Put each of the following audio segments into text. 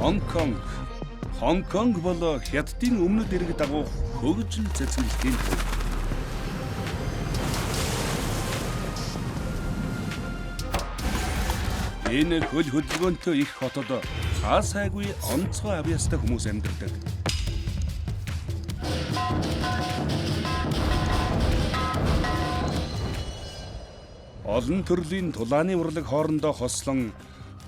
Хонконг. Хонконг бол хятадын өмнөд иргэд дагуух хөгжил цэцгэлтийн төв. Энэ хөл хөдөлгөөнтэй их хотод хаасайгүй онцгой авьяастай хүмүүс амьдардаг. Олон төрлийн тулааны урлаг хоорондоо хослон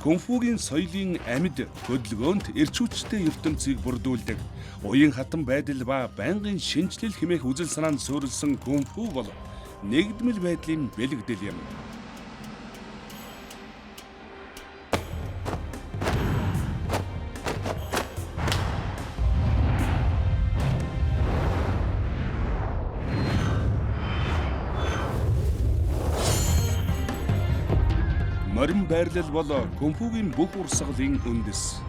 кунфугийн соёлын амьд хөдөлгөөнт эрчүүчтэй ертөнцийг бүрдүүлдэг. Уян хатан байдал ба байнгын шинжлэл хэмээх үзэл санаанд суурилсан кунфу бол нэгдмэл байдлын бэлэгдэл юм. Морин байрлал бол кунфугийн бүх урсгалын үндэс.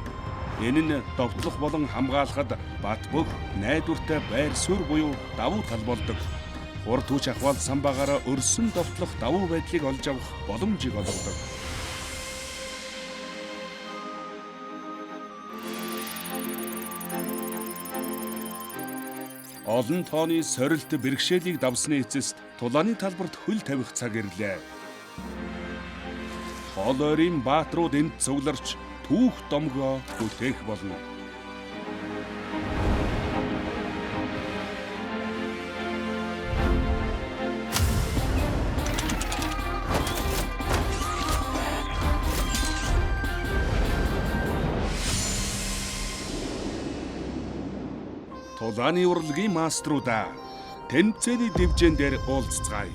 Энэ нь довтлох болон хамгаалахад бат бөх найдвартай байр суурь буюу давуу тал болдог. Урд хүч ахвал самбаагаараа өрсөн довтлох давуу байдлыг олж авах боломжийг олгодог. Олон тооны сорилт бэрхшээлийг давсны эцэст тулааны талбарт хөл тавих цаг ирлээ. Хоолойрын баатрууд энд цугларч түүх домгоо бүтээх болно. Тулааны урлагийн маструудаа тэмцээний дэвжэн дээр уулзцгаая.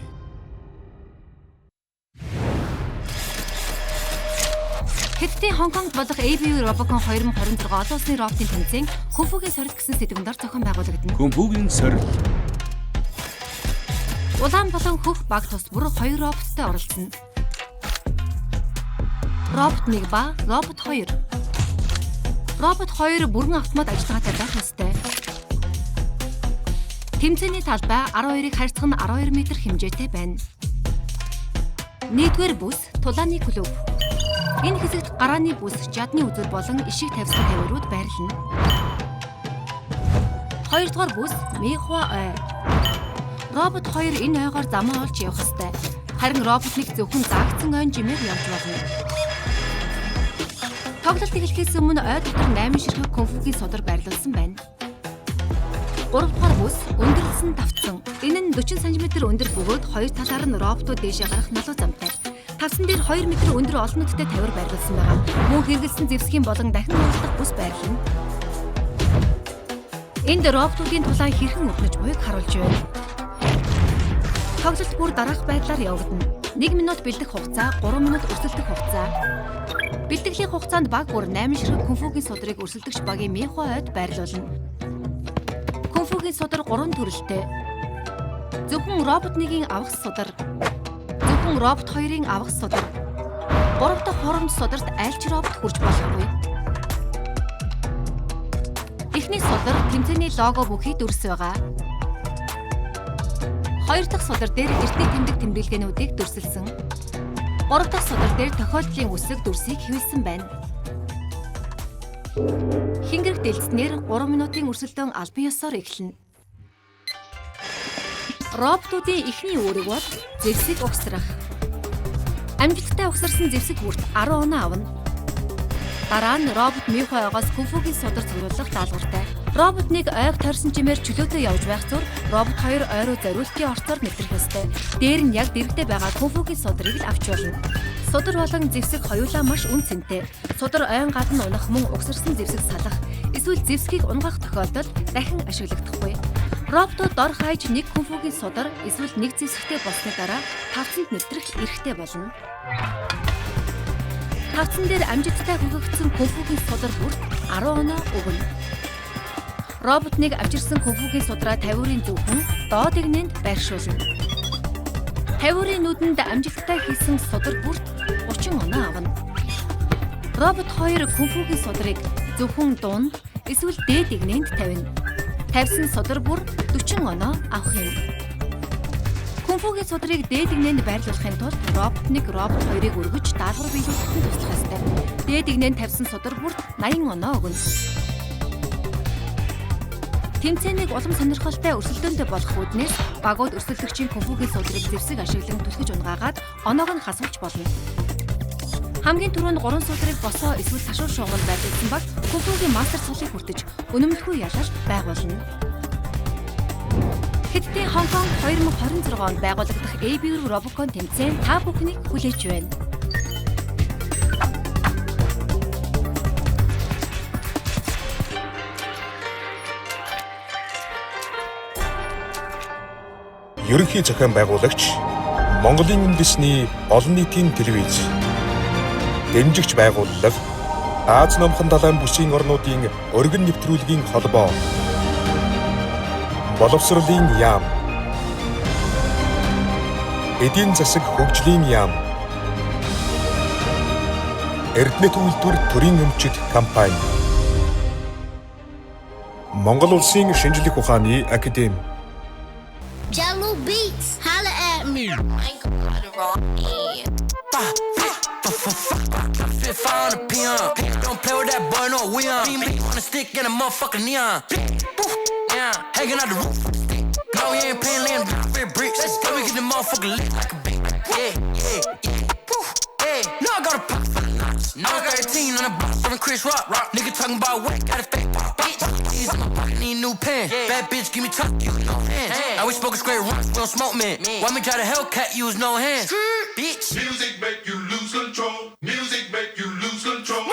Хятадын Хонконгт болох ABU Robocon 2026 олон улсын роботын тэмцээн кунфугийн сорилт гэсэн сэдвээр зохион байгуулагдана. Кунфугийн сорилт. Улаан болон хөх баг тус бүр 2 роботтой оролцсон. Робот 1 ба робот 2. Робот 2 бүрэн автомат ажиллагаатай байх ёстой. Тэмцээний талбай 12-ыг харьцах нь 12 м хэмжээтэй байна. Нэгдүгээр бүс тулааны клуб. Энэ хэсэгт гарааны бүс, жадны үзүүр болон ишиг тавьсан тавирууд байрлана. Хоёрдугаар бүс мехуа ой. Робот 2 энэ ойгоор замаа олж явах ёстой. Харин робот 1 зөвхөн заагдсан ойн жимээр явж болно. Тоглолт эхлэхээс өмнө ой дотор 8 ширхэг кунфугийн содар байрлуулсан байна. 3-р бүс өндөрлсөн тавцсан. Энэ нь 40 см өндөр бөгөөд хоёр талаар нь роботууд дээшээ гарах налуу замтай. Тавсан дээр 2 м өндөр олон нүдтэй тавир байрлуулсан байгаа. Мөн хэрэгэлсэн зэвсгийн болон дахин уулзах бүс байрлана. Энд роботуудын тулаан хэрхэн өрнөж буйг харуулж байна. Тоглолт бүр дараах байдлаар явагдана. 1 минут бэлдэх хугацаа, 3 минут өрсөлдөх хугацаа. Бэлтгэлийн хугацаанд баг бүр 8 ширхэг кунфугийн содрыг өрсөлдөгч багийн мехуа ойд байрлуулна. Кунфугийн содар 3 төрөлтэй. Зөвхөн робот 1-ийн авах содар, робот 2-ын авах содар. 3 дахь хоромж содарт айлч робот хүрч болохгүй. Эхний содар тэмцээний лого бүхий дүрс байгаа. 2 дахь содар дээр эртний тэмдэг тэмдэглэгээнүүдийг дүрсэлсэн. 3 дахь содар дээр тохиолдлын үсэг дүрсийг хэвлсэн байна. Хингэрэг дэлгэснээр 3 минутын өрсөлдөөн албан ёсоор эхэлнэ. Роботуудын эхний үүрэг бол зэвсэг угсрах. Амжилттай угсарсан зэвсэг бүрт 10 оноо авна. Дараа нь робот мехуагаас кунфугийн содар цуглуулах даалгавартай. Робот 1 ойг тойрсон чимээр чөлөөтэй явж байх зур робот 2 ойроо зориултын орцоор мэдрэх ёстой. Дээр нь яг дэрэгдээ байгаа кунфугийн содрыг л авч болно. Содар болон зэвсэг хоёулаа маш үн цэнтэй. Содар ойн гадна унах мөн угсарсан зэвсэг салах, эсвэл зэвсгийг унгах тохиолдолд дахин ашиглагдахгүй. Роботууд дор хаяж 1 кунфугийн содар эсвэл 1 зэвсэгтэй болсны дараа тавцанд нэвтрэх эрхтэй болно. Тавцан дээр амжилттай хөгөгдсөн кунфугийн содар бүрт 10 оноо өгнө. Робот 1 авчирсан кунфугийн судраа тавиурын зөвхөн доод игнэнд байршуулна. Тавиурын нүдэнд амжилттай хийсэн судар бүрт 30 оноо авна. Робот 2 кунфугийн судрыг зөвхөн дунд эсвэл дээд игнэнд тавина. Тавьсан судар бүр 40 оноо авах юм. Кунфугийн судрыг дээд игнэнд байрлуулахын тулд робот 1 робот 2-ыг өргөж даалгавар биелүүлэхэд туслах ёстой. дээд игнэнд тавьсан судар бүрт 80 оноо өгнө. Тэмцээнийг улам сонирхолтой өрсөлдөөнтэй болгох үүднээс багууд өрсөлдөгчийн кунфугийн судрыг зэвсэг ашиглан түлхэж унгаагаад оноог нь хасуулж болно. Хамгийн түрүүнд 3 судрыг босоо эсвэл ташуур шугамд байрлуулсан баг кунфугийн мастер цолыг хүртэж өнөмтгөө ялаж байгуулна. Хэдтийн Хонконг 2026 онд байгуулагдах AB Robocon тэмцээн та бүхнийг хүлээж байна. Ерөнхий зохион байгуулагч Монголын үндэсний олон нийтийн телевиз. Дэмжигч байгууллага Аз номхон далайн бүсийн орнуудын өргөн нэвтрүүлгийн холбоо. Боловсролын яам. Эдийн засаг хөгжлийн яам. Эрдэнэт үйлдвэр төрийн өмчит компани. Монгол улсын шинжлэх ухааны академи. Jello Beats, holla at me. I ain't got it wrong. If I on a peon, don't play with that boy, no we on. Me on a stick and a motherfucking neon. Yeah, hanging out the roof. No, we ain't paying land, big bricks. Let's go, we get the motherfucker lit like a big. Yeah. No, I got a pop for the nuts. No, I got a team on the block, serving Chris Rock. Nigga talking about what? Got a fake pop. He's in my pocket, need a new pen. Bad bitch, give me top, you no hands. Now we smoking straight rocks, we don't smoke man. Why me try to Hellcat, use no hands? Bitch. Music make you lose control. Music make you lose control.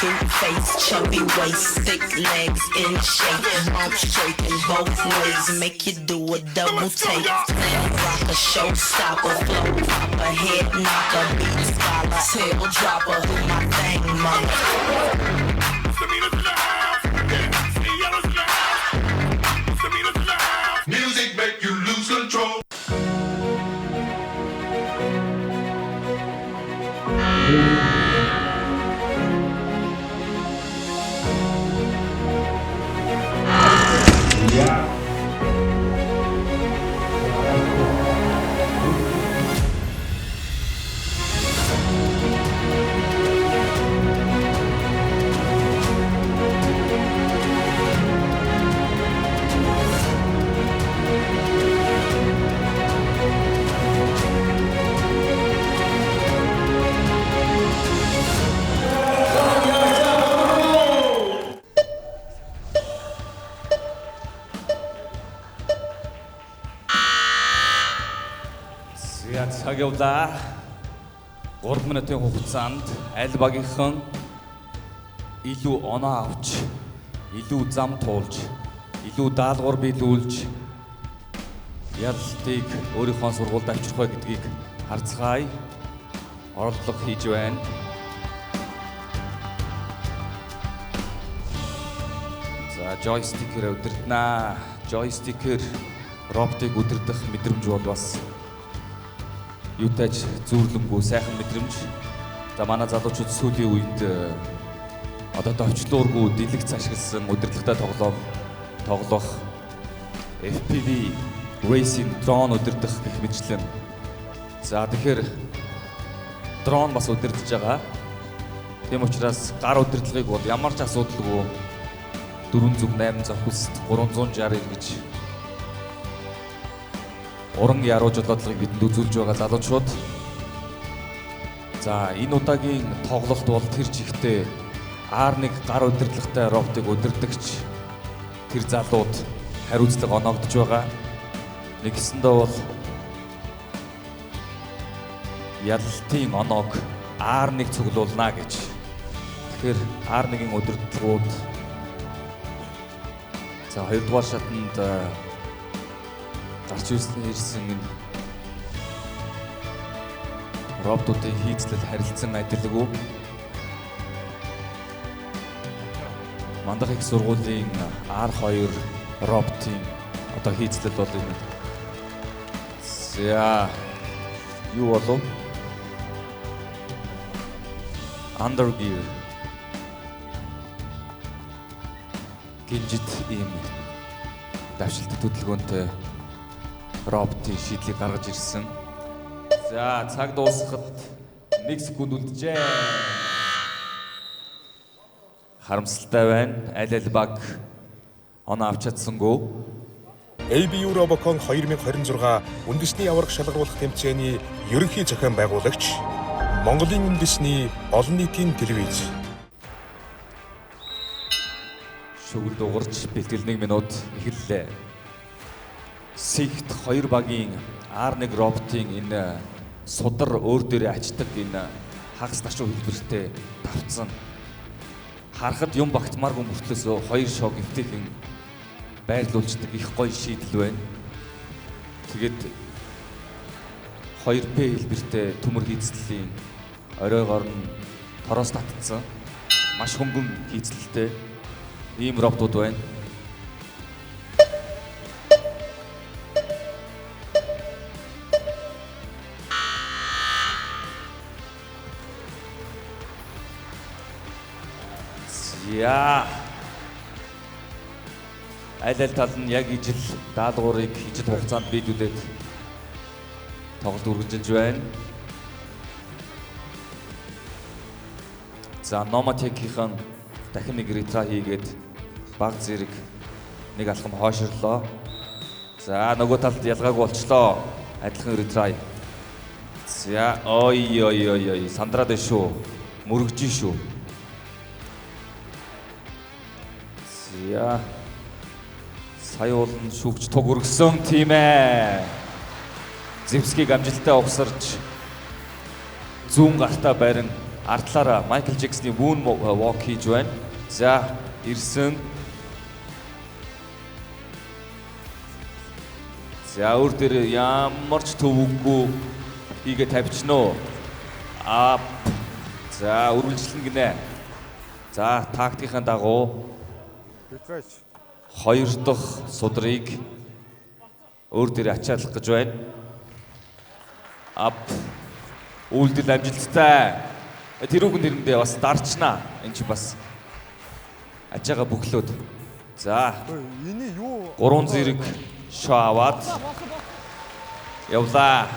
Cute face, chubby waist, thick legs in shape. Arms straight in both ways, make you do a double take. Slam rock a showstopper, flow popper, head knocker, beat scholar, tail dropper. Do my thing, mother. Music make you lose control. Цаг явлаа. 3 минутын хугацаанд аль багийнхан илүү оноо авч, илүү зам туулж, илүү даалгавар биелүүлж ялалтыг өөрийнхөө сургуульд авчрах вэ гэдгийг харцгаая. Оролдлого хийж байна. За, joystick-ээр удирднаа. Joystick-ээр роботыг удирдах мэдрэмж бол бас юутаж зүүрлэмгүй сайхан мэдрэмж. За манай залуучууд сүүлийн үед одоо товчлуургүй дэлгэц ашигласан удирдлагатай тоглох FPV racing drone удирдах гэх мэтлэн. За тэгэхээр дрон бас удирдах байгаа. Тийм учраас гар удирдлагыг бол ямар ч асуудалгүй 408 зөвхөс 360 гэж уран яруу жолоодлагыг бидэнд үзүүлж байгаа залуучууд. За энэ удаагийн тоглолт бол тэр чигтээ R1 гар удирдлагатай роботыг удирдагч тэр залууд хариуцлага оноогдож байгаа. Нэгсэндээ бол ялалтын оноог R1 цуглуулна гэж. Тэгэхээр R1-ийн удирдлагууд за 2 дугаар шатанд гарч ирсэн энэ роботуудын хийцлэл харилцан адилгүй. Мандах их сургуулийн R2 роботын одоо хийцлэл бол энэ. За юу болов? Undergear гинжит ийм давшилт хөдөлгөөнтэй роботын шийдлийг гаргаж ирсэн. За цаг дуусахад 1 секунд үлджээ. Харамсалтай байна. Аль баг оноо авч чадсангүй. ABU Robocon 2026 үндэсний аварга шалгаруулах тэмцээний ерөнхий зохион байгуулагч Монголын үндэсний олон нийтийн телевиз. Шүгэл дугарч бэлтгэл 1 минут эхэллээ. Сигт 2 багийн R1 роботын энэ судар өөр дээрээ ачдаг энэ хагас ташуу хэлбэртэй тавцсан. Харахад юм багтмааргүй мөртлөөс 2 шог эвтэйхэн байрлуулждаг их гоё шийдэл байна. Тэгээд 2P хэлбэртэй төмөр хийцлэлийн оройгоор нь тороос татсан маш хөнгөн хийцлэлтэй ийм роботууд байна. За аль тал нь яг ижил даалгаврыг ижил хугацаанд биелүүлээд тоглолт үргэлжилж байна. За Nomatech-ийн дахин нэг ретра хийгээд баг зэрэг нэг алхам хойширлоо. За нөгөө талд ялгаагүй болчлоо. Адилхан ретра. За ой сандраад байна шүү. Мөрөгжин шүү. За сая болон шүүгч туг өргсөн тийм ээ. Зевскийг амжилттай угсарч зүүн гартаа барин артлаараа Майкл Джексны Moon Walk хийж байна. За ирсэн. За өөр дээр ямар ч төвөггүй хийгээ тавьчихно. За үргэлжлэн гинэ. За тактикийн дагуу 2 дахь судрыг өөр дээр ачаалах гэж байна. Үйлдэл амжилттай. Тэрүүгэн тэрэндээ бас дарчнаа. Энд чи бас ажиага бүхлөөд. За. Энэ юу? 3 зэрэг шоо аваад явлаа.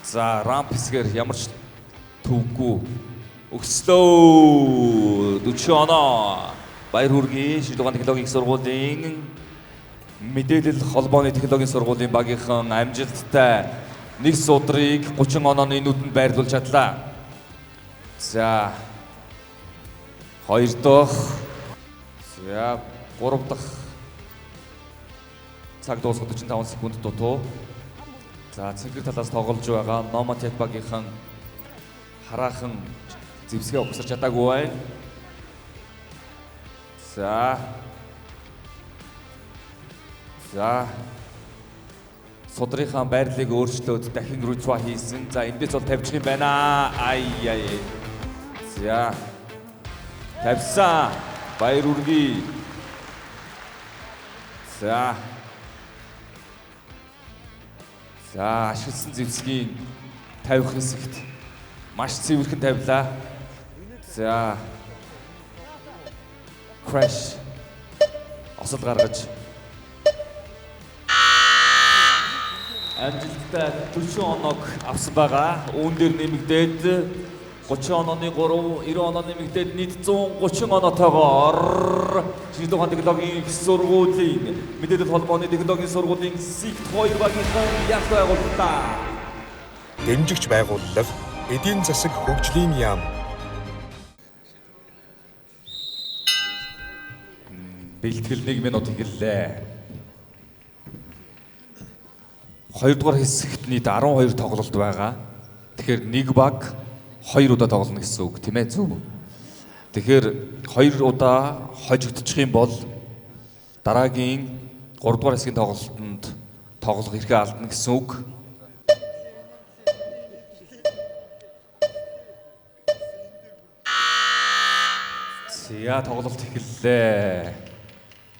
За, рамп хэсгээр ямар ч төвгүй өгслөө. 40 оноо. Баяр хүргэе. Шилдэгэн технологийн сургуулийн мэдээлэл холбооны технологийн сургуулийн багийнхан амжилттай 1 судрыг 30 онооны нүдэнд байрлуулж чадлаа. За 2 дахь. За 3 дахь. Цаг дуусах 45 секунд дутуу. За цэнгэр талаас тоглож байгаа Nomatech багийнхан хараахан зэвсгээ угсарч чадаагүй байна. За судрынхаа байрлалыг өөрчлөөд дахин рутва хийсэн. За эндээс бол тавьчих юм байна. За тавьсан. Баяр үргэе. За ашигласан зэвсгийн тавих хэсэгт маш цэвэрхэн тавилаа. За crash осол гаргаж амжилттай 40 оноог авсан байгаа. Үүн дээр нэмэгдээд 30 онооны 3, 90 оноо нэмэгдээд нийт 130 оноотойгоор Шилдэгэн технологийн их сургуулийн мэдээлэл холбооны технологийн сургуулийн Сигт 2 багийнхан яг байгууллаа. Дэмжигч байгууллага эдийн засаг хөгжлийн яам. Бэлтгэл 1 минут эхэллээ. 2 дугаар хэсэгт нийт 12 тоглолт байгаа. Тэгэхээр 1 баг 2 удаа тоглоно гэсэн үг тийм ээ зөв. Тэгэхээр 2 удаа хожигдчих юм бол дараагийн 3 дугаар хэсгийн тоглолтод тоглох эрхээ алдна гэсэн үг. За тоглолт эхэллээ.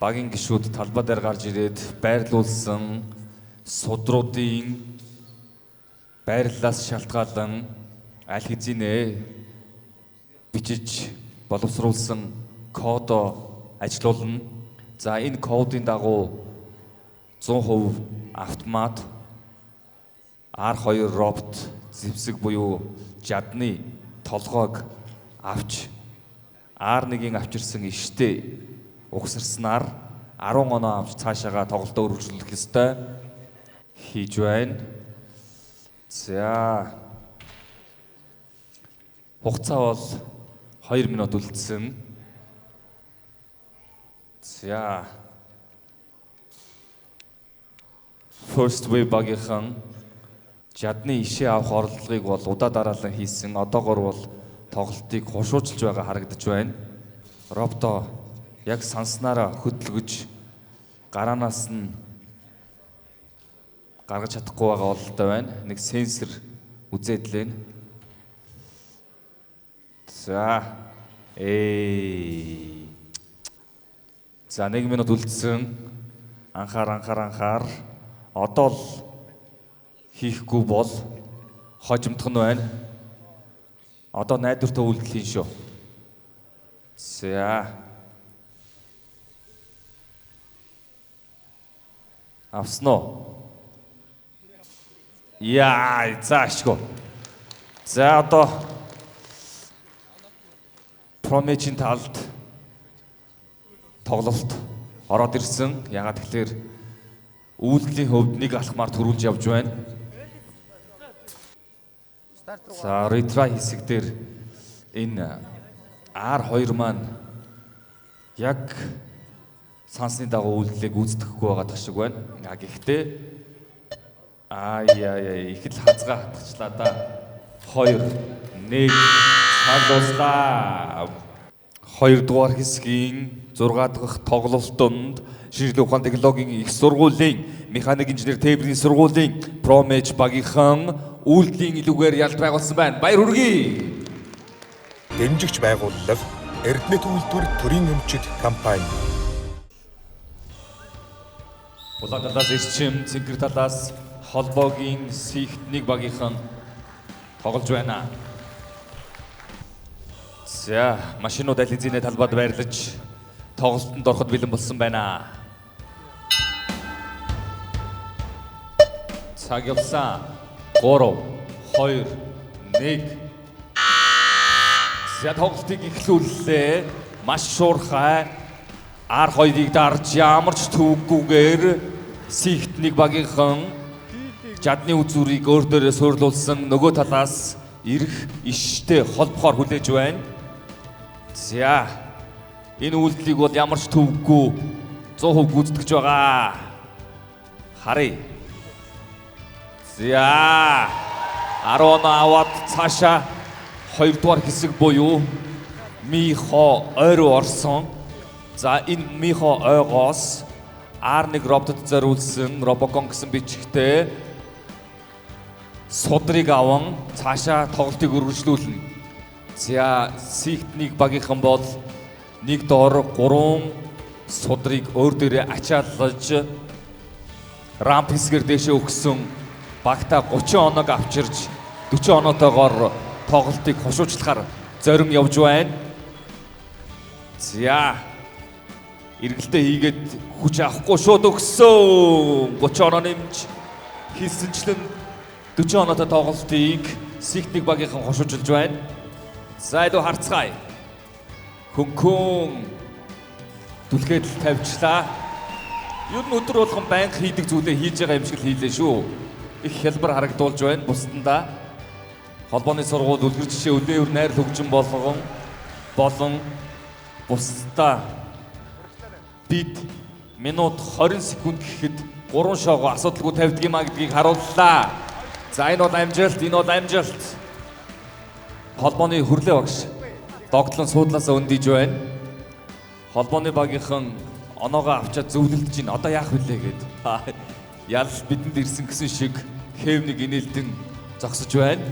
Багийн гишүүд талбай дээр гарч ирээд байрлуулсан судруудын байрлалаас шалтгаалan аль хэзээ бичиж боловсруулсан кодоо ажилуулна. За энэ кодын дагуу 100% автомат R2 робот зэвсэг буюу жадны толгойг авч R1-ийн авчирсан иштэй угсарснаар 10 оноо авч цаашаага тоглолтоо үргэлжлүүлэх ёстой хийж байна. За хугацаа бол 2 минут үлдсэн. За First Wave багийнхан жадны ишээ авах оролдлогыг бол удаа дараалан хийсэн. Одоогор бол тоглолтыг хушуучилж байгаа харагдаж байна. Робто яг санснараа хөдөлгөж гараанаас нь гаргаж чадахгүй байгаа бололтой байна. Нэг сенсор үзээд лээ. За 1 минут үлдсэн. Анхаар. Одоо л хийхгүй бол хожимдох нь байна. Одоо найдвартай үйлдэл хийн шүү. За. Авсан уу? Яа, заашгүй. За одоо Промежийн талд тоглолт ороод ирсэн. Ягаад гэвэл үйлдэлийн хөвд нэг алхмаар төрүүлж явж байна. За ретра хэсэг дээр энэ R2 маань яг сансны дагуу үйлдэлийг гүйцэтгэхгүй байгаа шиг байна. Гэхдээ их л хазгаа хатгачлаа да. 2 1 цаг дуслаа. 2 дугаар хэсгийн 6 дахь тоглолтод шинжлэх ухааны технологийн их сургуулийн механик инженер тээврийн сургуулийн Промеж багийнхан үйлдлийн илүүгээр ялт байгуулсан байна. Баяр хүргэе. Дэмжигч байгууллага Эрдэнэт үйлдвэр төрийн өмчит компани. Улаангалаас ирчим Цэнгэр талаас холбоогийн Сихтник багийнхан тоглож байна. За машинууд аль хэзээ талбайд байрлаж тоглолтод ороход бэлэн болсон байна. Цаг явсан. 3 2 1 За тоглолтыг эхлүүллээ. Маш шуурхай R2-ыг дарж ямар ч төвггүйгээр Сихтник багийнхан жадны үзүүрийг өөр дээрээ суйрлуулсан нөгөө талаас ирэх иштэй холбохоор хүлээж байна. За энэ үйлдэлийг бол ямар ч төвггүй 100% гүйцэтгэж байгаа. Харъя. За 10 аваад цаашаа 2 дугаар хэсэг буюу Михо ой руу орсон. За энэ Михо ойгоос R1 роботод зориулсан Робокон гэсэн бичгтэй судрыг аван цаашаа тоглолтыг үргэлжлүүлнэ. За Сихтник багийнхан бол нэг доор 3 судрыг өөр дээрээ ачааллаж рамп хэсгээр дэшээ өгсөн багта 30 оног авчирч 40 оноотойгоор тоглолтыг хушуучлахаар зорин явж байна. За эргэлтээ хийгээд хүч авахгүй шууд өгсөн 30 оноо нэмж хийсэнчлэн 40 оноотой тоглолтыг Сихтник багийнхан хушуужилж байна. За идүү харцгаая. Хөнгөн түлхээд тавьчлаа. Ер нь өдөр болгон байнга хийдэг зүйлээ хийж байгаа юм шиг л хийлээ шүү. Их хялбар харагдуулж байна бусдандаа. Холбооны сургууль үлгэр жишээ өнөө найр хөгжин болон бусдаа бид минут 20 секунд гэхэд 3 шоогоо асуудалгүй тавьдаг юм а гэдгийг харууллаа. За энэ бол амжилт. Холбооны хүрлээ багш догтлон суудлаасаа өндийж байна. Холбооны багийнхан оноогоо авчаад зөвлөлдөж байна. Одоо яах вүлээ гээд. Ял бидэнд ирсэн гэсэн шиг хевнийг инээлдэн зогсож байна.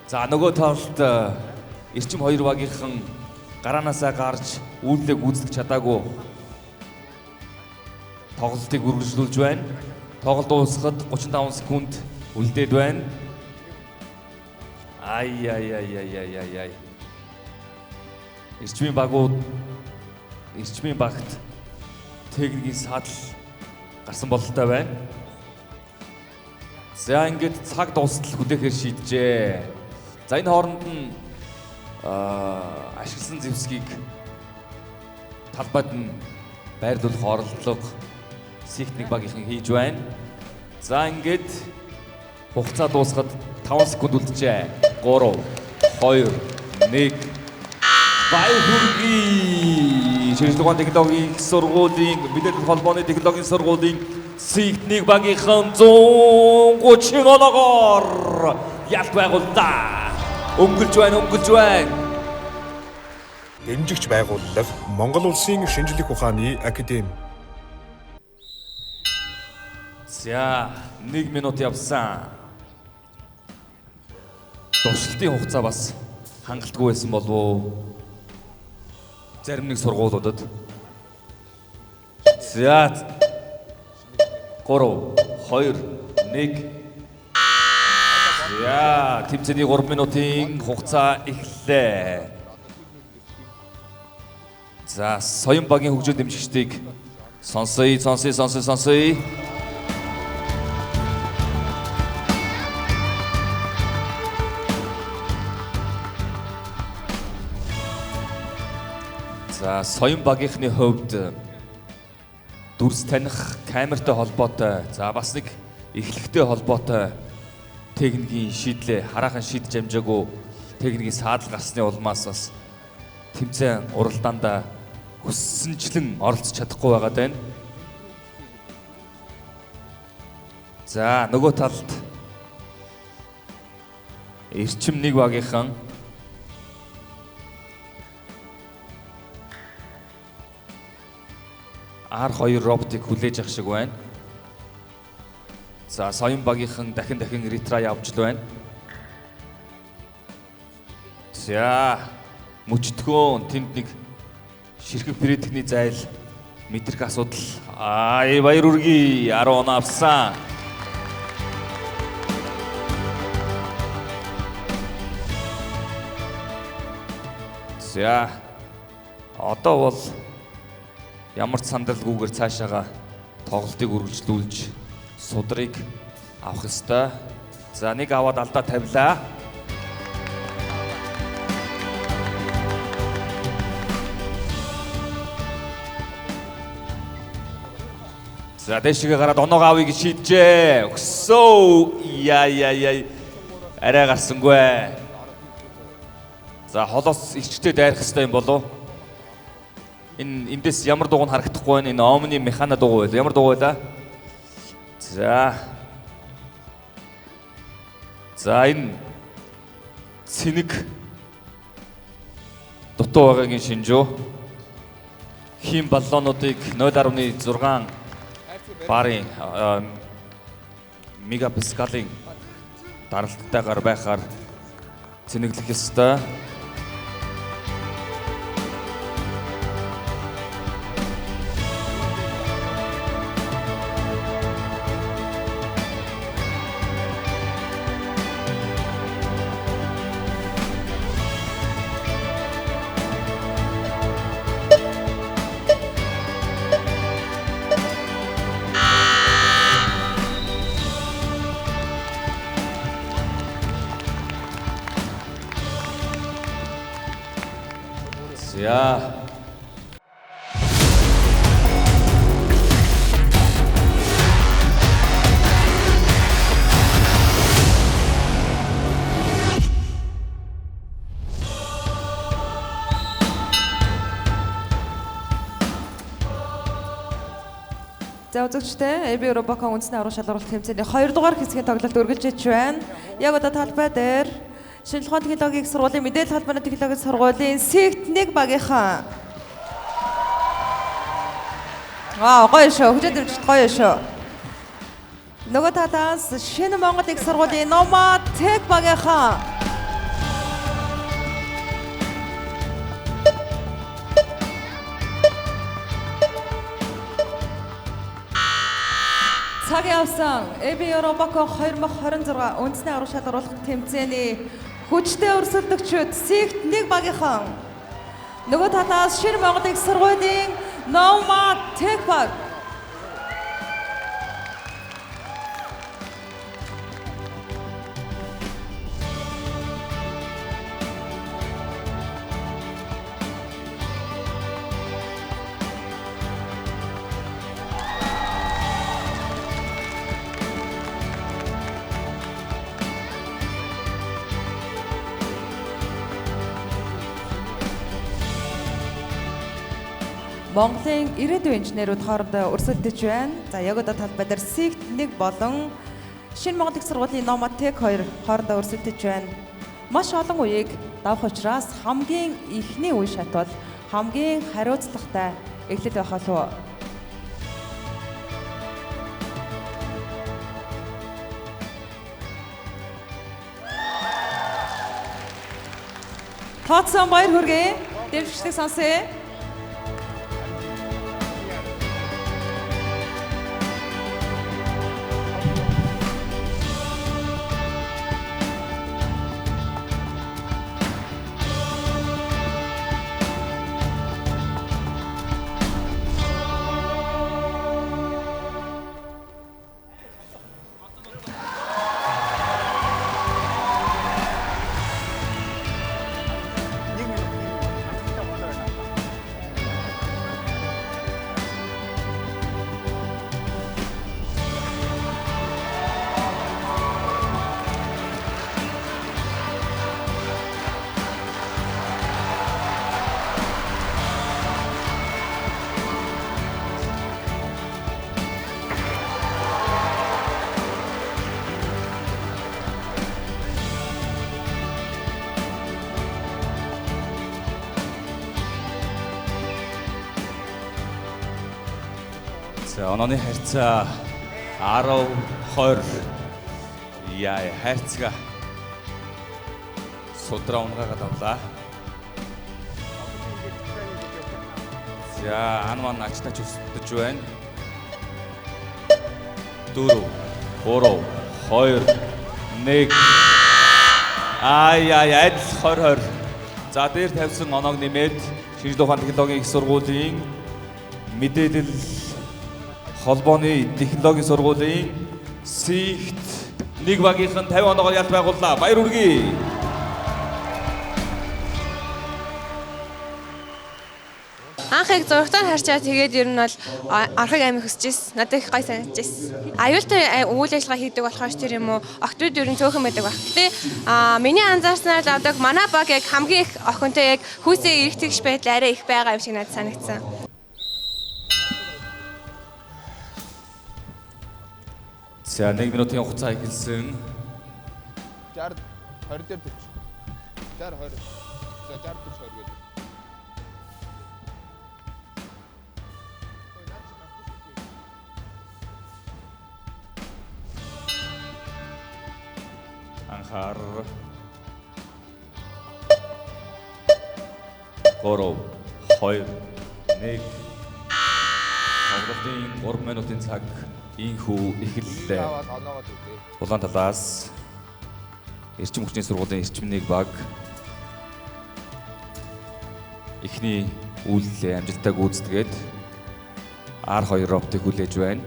За нөгөө талд эрчим 2 багийнхан гараанаасаа гарч үйлдэлийг гүйцэтгэж чадаагүй тоглолтыг үргэлжлүүлж байна. Тоглолт дуусахад 35 секунд үлдээд байна. Ай. Эрчмийн багт техникийн саадал гарсан бололтой байна. За ингээд цаг дуустал хүлээхээр шийджээ. За энэ хооронд нь ашигласан зэвсгийг талбайд нь байрлуулах оролдлого Сихтник багийнхан хийж байна. За ингээд хугацаа дуусахад 5 секунд үлджээ. 3 2 1 Баяр хүргэе. Шинжлэх технологийн их сургуулийн мэдээлэл холбооны технологийн сургуулийн Сихтник багийнхан 130 оноогоор ялт байгууллаа. Өнгөлж байна. Дэмжигч байгууллага Монгол Улсын шинжлэх ухааны академи. За 1 минут явсан. Туршилтын хугацаа бас хангалтгүй байсан болов уу? Зарим нэг сургуулиудад. За 3 2 1 За тэмцээний 3 минутын хугацаа эхэллээ. За Соён багийн хөгжил дэмжигчдийг сонсъё. За Соён багийнхны хувьд дүрс таних, камертай холбоотой, за бас нэг эхлэлтэй холбоотой техникийн шийдлээ хараахан шийдэж амжаагүй техникийн саадал гарсны улмаас бас тэмцээн уралдаанд хүссэнчлэн оролцож чадахгүй байгаад байна. За нөгөө талд Эрчим нэг багийнхан R2 роботыг хүлээж авах шиг байна. За Соён багийнхан дахин ретра явж л байна. За мөчтгөөн тэнд нэг ширхэг предикний зайл мэдрэх асуудал. Баяр үргээ 10 оноо авсан. За одоо бол ямар ч сандалгүйгээр цаашаага тоглолтыг үргэлжлүүлж судрыг авах ёстой. За нэг аваад алдаа тавилаа. За дэшигээ гараад оноогоо авъя гэж шийджээ. Өксөө. Яй. Арай гарсангүй. За холоос илчтэй дайрах ёстой юм болов. Эндээс ямар дугуй харагдахгүй байна. Энэ Omni механа дугуй байл. Ямар дугуй байлаа? За энэ цэник дутуу байгаагийн шинжүү. Хим баллонуудыг 0.6 барын мегапаскалын даралтайгаар байхаар цэнэглэх ёстой. За үзэгчдээ AB Европакон үндэсний арга шалралт тэмцээний 2 дугаар хэсгийн тоглолт үргэлжлэж байна. Яг одоо талбай дээр шинжлэх ухааны технологийн сургуулийн мэдээлэл холбооны технологийн сургуулийн Сихтник багийнхан. Гоё шүү. Хөгжил дэмжигч гоё шүү. Нөгөө талаас Шинэ Монгол их сургуулийн Номатек багийнхан. Цаг явсан AB Европакон 2026 үндэсний арга шалгаруулах тэмцээний хүчтэй өрсөлдөгчид Сэгт 1 багийнхан. Нөгөө талаас Шинэ Монголын их сургуулийн Номад Тех баг. Монголын ирээдүйн инженерүүд хоорондоо өрсөлдөж байна. За яг одоо талбай дээр Сэгт 1 болон Шинэ Монголын их сургуулийн Номад Тех 2 хоорондоо өрсөлдөж байна. Маш олон үеийг давах учраас хамгийн ихний үе шат бол хамгийн хариуцлагатай эхлэл байх болов уу? Тооцсон баяр хүргэе. Дэвшигчдийг сонсъё. За онооны харьцаа 10-20 яа харьцаа судраа унгаагаад авлаа. За анман ачтач өсдөж байна. 4 3 2 1 адил 20-20. За дээр тавьсан оноог нэмээд шинжлэх ухааны технологийн их сургуулийн мэдээлэл холбооны технологийн сургуулийн Сэгт 1 багийнхан 50 оноогоор ялт байгууллаа. Баяр хүргэе. Анхыг зургатаар харчаад тэгээд ер нь бол архаг амиг хүсэж ирсэн. Надад их гой санагдаж ирсэн. Аюултай үйл ажиллагаа хийдэг болохоор ч тэр юм уу охтууд ер нь цөөхөн байдаг баг. Гэтэ миний анзаарснаар авдаг манай баг яг хамгийн их охинтой яг хүүсээ эргэтгэж байдал арай их байгаа юм шиг надад санагдсан. За 1 минутын хугацаа эхэлсэн. 60 20 дээр төвч. 60 20. За 60 төвч 20 гэдэг. Анхаар 3 2 1 Тоглолтын 3 минутын цаг инхүү эхэллээ. Улаан талаас эрчим хүчний сургуулийн эрчим 1 баг эхний үйлдэлээ амжилттай гүйцэтгээд R2 роботыг хүлээж байна.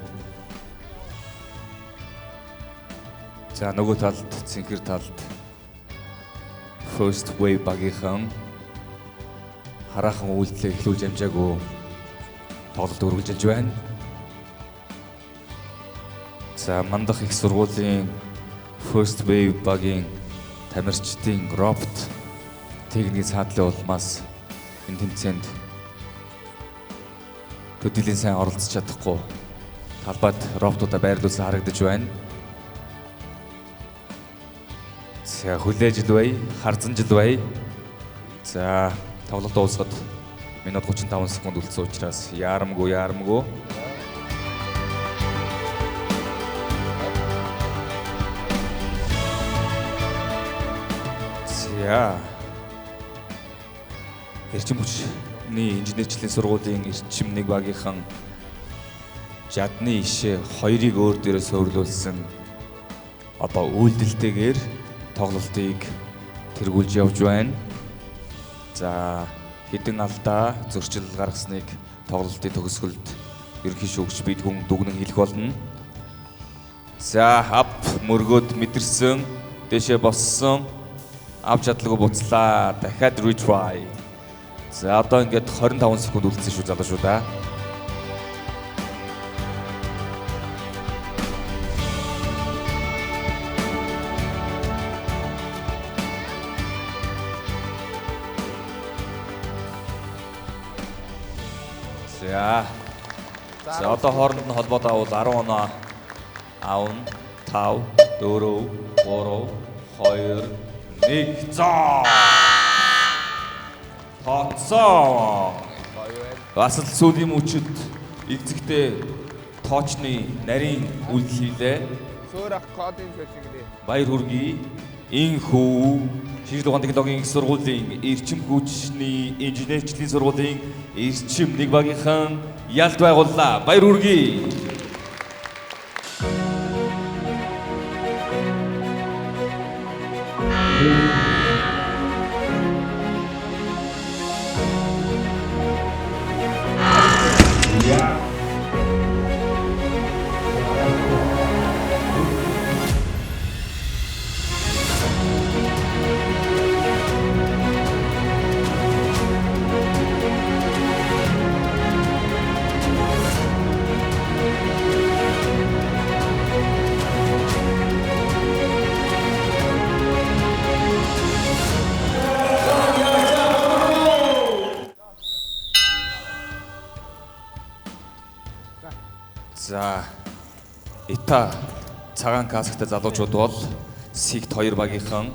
За нөгөө талд цэнхэр талд First Wave багийнхан хараахан үйлдэлээ эхлүүлж амжаагүй тоглолт үргэлжилж байна. За мандах их сургуулийн First Wave багийн тамирчдын робот техникийн саадлын улмаас энэ тэмцээнд төдийлэн сайн оролцож чадахгүй талбайд роботуудаа байрлуулсан харагдаж байна. За хүлээж л бай, харзан жил бай. За тоглолт дуусахад минут 35 секунд үлдсэн учраас яарамгүй. За эрчим хүчний инженерчлэлийн сургуулийн эрчим 1 багийнхан жадны ишээ 2-ыг өөр дээрээ суйрлуулсан одоо үйлдэлтэйгээр тоглолтыг тэргүүлж явж байна. За хэдэн алдаа зөрчил гаргасныг тоглолтын төгсгөлд ерөнхий шүүгч бид хүн дүгнэн хэлэх болно. За ап мөргөд мэдэрсэн, дэшээ боссон, авч чадлагүй буцлаа. Дахиад retry. За одоо ингээд 25 секунд үлдсэн шүү залуу шүү да. За одоо хооронд нь холбоод авал 10 оноо аавн 5 4 3 2 1 зоо. Тоцоо. Бас л сүүлийн мөчөд эзэгтэй тоочны нарийн үйлдэл хийлээ. Суур ах кодын фэшиглээ. Баяр хүргэе. Инхүү Шинжлэх ухааны технологийн их сургуулийн эрчим хүчний инженерчлэлийн сургуулийн эрчим нэг багийнхан ялт байгууллаа. Баяр хүргэе. За Ита цагаан касктай залуучууд бол Сигт 2 багийнхан.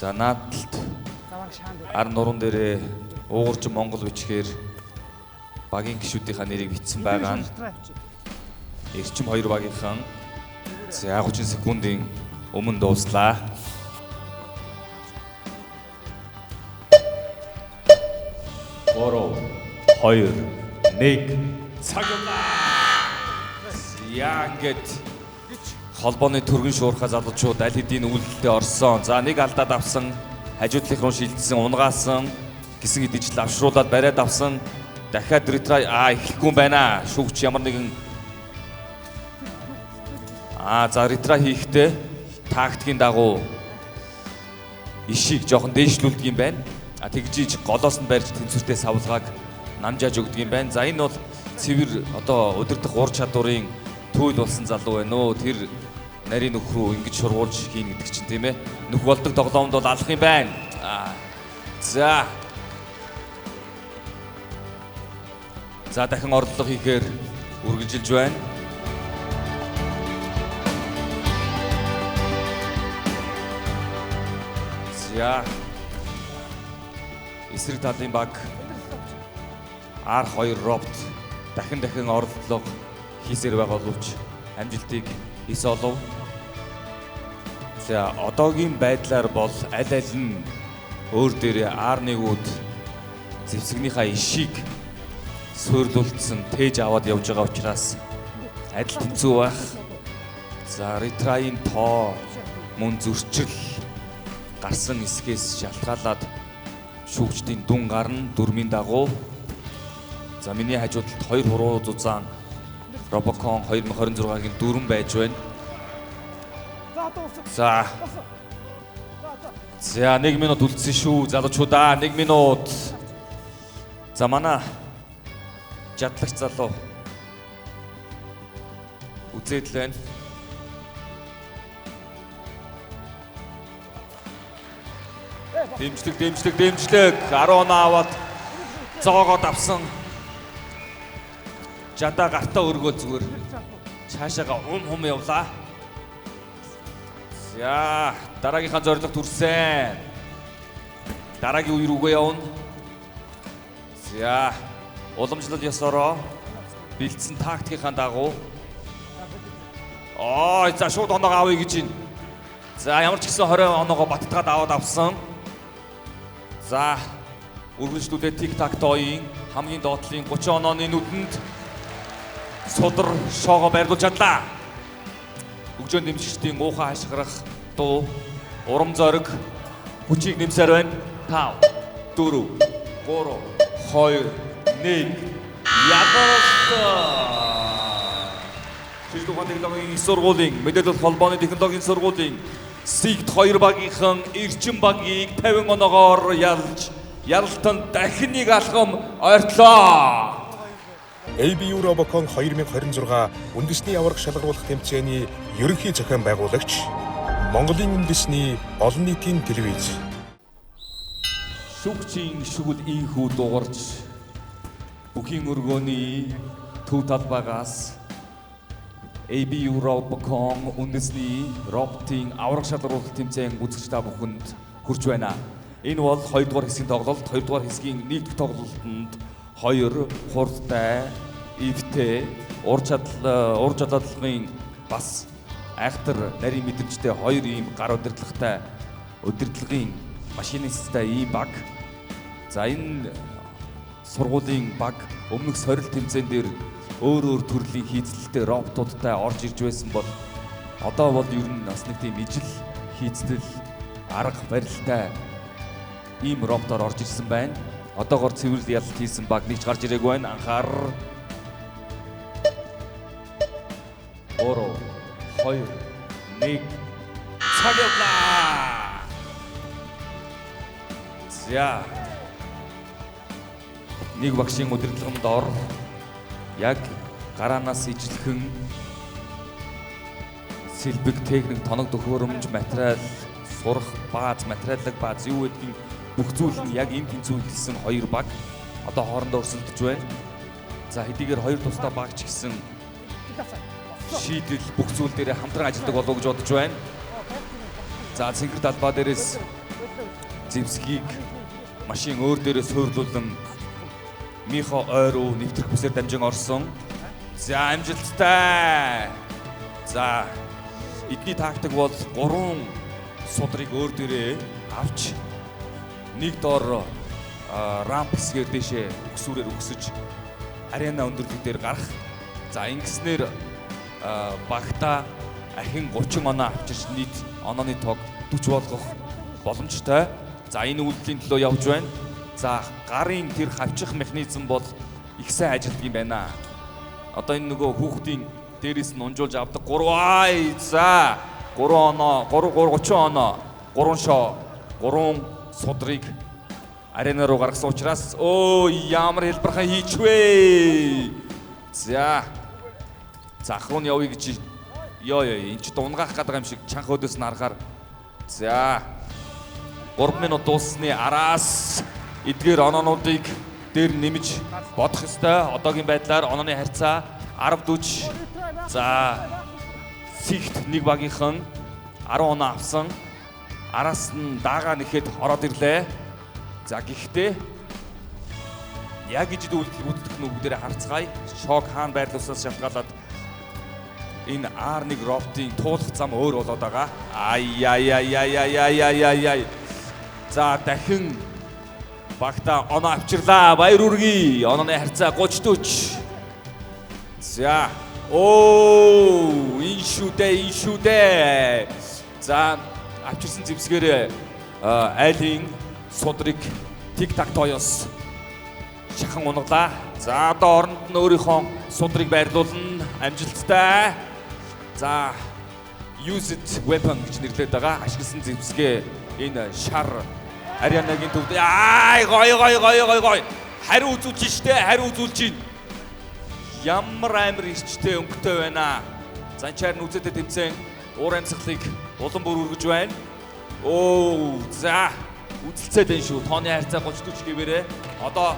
За наадталд ар нуруунд дээрээ уугурчин Монгол бичгээр багийн гишүүдийнхаа нэрийг бичсэн байгаа нь эрчим 2 багийнхан. За 30 секундын өмнө дууслаа. Бороо 2 1 цаг явлаа. Яа ингээд холбооны түргэн шуурхаа залуучууд аль хэдийн үйлдэлтэй орсон. За нэг алдаад авсан, хажуудлынх руу шилжсэн, унгаасан, гисэн хэдийч лавшруулаад бариад авсан. Дахиад retry эхлэхгүй юм байна. Шүүгч ямар нэгэн за retry хийхдээ тактикийн дагуу ишийг жоохон дээшлүүлдэг юм байна. Тэгжиж голоос нь барьж тэнцвэртэй савлгааг намжааж өгдөг юм байна. За энэ бол цэвэр одоо удирдах ур чадварын түүл болсон залуу байна өө. Тэр нарийн нөх рүү ингэж шургуулж хийн гэдэг чинь тийм ээ. Нөх болдог тоглоомд бол алах юм байна. За дахин орлого хийхээр үргэлжилж байна. За эсрэг талын баг R2 робот дахин орлого хийсээр байгаа боловч амжилтыг эс олов. За одоогийн байдлаар бол аль нь өөр дээрээ R1-үүд зэвсэгнийхаа ишийг суйрлуулсан тээж аваад явж байгаа учраас адил тэнцүү байх. За retry-ийн тоо мөн зөрчил гарсан хэсгээс шалтгаалаад шүүгчдийн дүн гарна дүрмийн дагуу. За миний хажууд 2 хуруу зузаан Robocon 2026-гийн дүрм байж байна. За 1 минут үлдсэн шүү залуучуудаа 1 минут. За манай жадлагч залуу үзээд л байна. Дэмжлэг 10 оноо аваад зоогоод авсан. Жада гартаа өргөөл зүгээр цаашаага хум явлаа. За дараагийнхаа зорилго төрсөн. Дараагийн үе рүүгээ явна. За уламжлал ёсороо бэлдсэн тактикийн дагуу. За шууд оноо авъя гэж байна. За ямар ч гэсэн 20 оноогоо баттгаад аваад авсан. За үргэлжлүүлээ тик-так тоогийн хамгийн доотлын 30 онооны нүдэнд судар шоогоо барьдуулж чадлаа. Өгжөөн дэмжигчдийн муухай хашгирах дуу, урам зориг, Хүчийг нэмсээр байна. 5 4 3 2 1 Ядарсан. Шилдэгэн технологийн их сургуулийн мэдээлэл холбооны технологийн сургуулийн Сигт 2 багийнхан Эрчим багийг 50 оноогоор ялж ялалтанд дахин нэг алхам ойртлоо. ABU Robocon 2026 үндэсний аварга шалгаруулах тэмцээний ерөнхий зохион байгуулагч Монголын үндэсний олон нийтийн телевиз. Шүгчийн шүгэл ийхүү дуурж бүхийн өргөөний төв талбайгаас ABU Robocon үндэсний роботын аварга шалгаруулах тэмцээн үзэгч та бүхэнд хүрч байна. Энэ бол 2 дугаар хэсгийн тоглолт. 2 дугаар хэсгийн 1 дахь тоглолтод 2 хурдтай, эвтэй, ур чадлагын бас айхтар нарийн мэдрэмжтэй 2 ийм гар удирдлагын машинисттай ийм баг. За энэ сургуулийн баг өмнөх сорил тэмцээн дээр өөр төрлийн хийцлэлтэй роботуудтай орж ирж байсан бол одоо бол ер нь бас нэг тийм ижил хийцлэл арга барилтай ийм роботоор орж ирсэн байна. Одоогоор цэвэрлэл ялалт хийсэн баг нэгч гарч ирээгүй байна. Анхаар 3 2 1 цаг явлаа. За нэг багшийн удирдлаганд ор яг гараанаас ижилхэн сэлбэг техник тоног төхөөрөмж материал сурах бааз материалыг бааз юу гэдгийг бүх зүйл нь яг энэ тэнцүү хэлсэн 2 баг одоо хоорондоо өрсөлдөж байна. За хэдийгээр 2 тусдаа баг ч гэсэн шийдэл бүх зүйл дээр хамтран ажилладаг болов уу гэж бодож байна. За цэнгэр талбай дээрээс зэвсгийг машин өөр дээрээ суйрлуулан Михо ойроо нэвтрэх бүсээр дамжин орсон. За амжилттай. За эдний тактик бол 3 судрыг өөр дээрээ авч нэг доор рамп хэсгээр дэшээ өксүүрээр өксөж арена өндөрлөг дээр гарах. За ингэснээр багта ахин 30 оноо авчирч нийт онооны тоог 40 болгох боломжтой. За энэ үйлдэлийн төлөө явж байна. За гарын тэр хавчих механизм бол их сайн ажилладаг юм байна. Одоо энэ нөгөө хүүхдийн дээрээс нь унжуулж авдаг 3 за 3 оноо 30 оноо 3 шоо 3 судрыг арена руу гаргасан учраас ямар хэлбэрхэн хийчвэ. За ах руу явъя гэж энэ ч дунгаах гэдэг юм шиг чанх өдөөс нь харахаар за 3 минут дуусны араас эдгээр оноонуудыг дээр нэмж бодох ёстой. Одоогийн байдлаар онооны харьцаа 10-40. За Сигт нэг багийнхан 10 оноо авсан. Араас нь даага нэхэд ороод ирлээ. За гэхдээ яг ижид үйлдэх нүгдэрээ харцгаая. Шок хаан байрлуулсаас шалтгаалаад энэ R1 роботын туулах зам өөр болоод байгаа. Ай. За дахин багта оноо авчирлаа. Баяр үргэе. Онооны харьцаа 30-40. За энэ шүү дээ. За авчирсан зэвсгээр айлын судрыг тик-так тоёс шахан унгалаа. За одоо оронд нь өөрийнхөө судрыг байрлуулна. Амжилттай. За use it weapon гэж нэрлэдэг байгаа. Ашигласан зэвсгээ энэ шар аренагийн төвд гой. Хариу үзүүлж штэ. Хариу үзүүлж байна. Ямар амар ирчтэй өнгөтэй байна. Занчаар нь үзэдэ тэмцэн уур амьсгалыг улам бүр үргэж байна. За үзэлцээд байна шүү. Тооны харьцаа 30-40 гэвээрээ одоо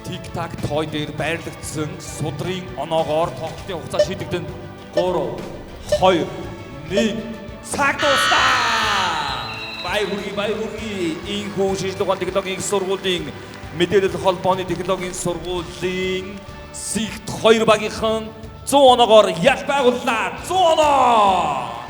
тик-так той дээр байрлагдсан судрын оноогоор тоглолтын хугацаа шийдэгдэн 3 2 1 цаг дуустаа. Баяр хүргэе. Инхүү шийдлэгэн технологийн сургуулийн мэдээлэл холбооны технологийн сургуулийн Сигт 2 багийнхан 100 оноогоор ял байгууллаа. 100 оноо.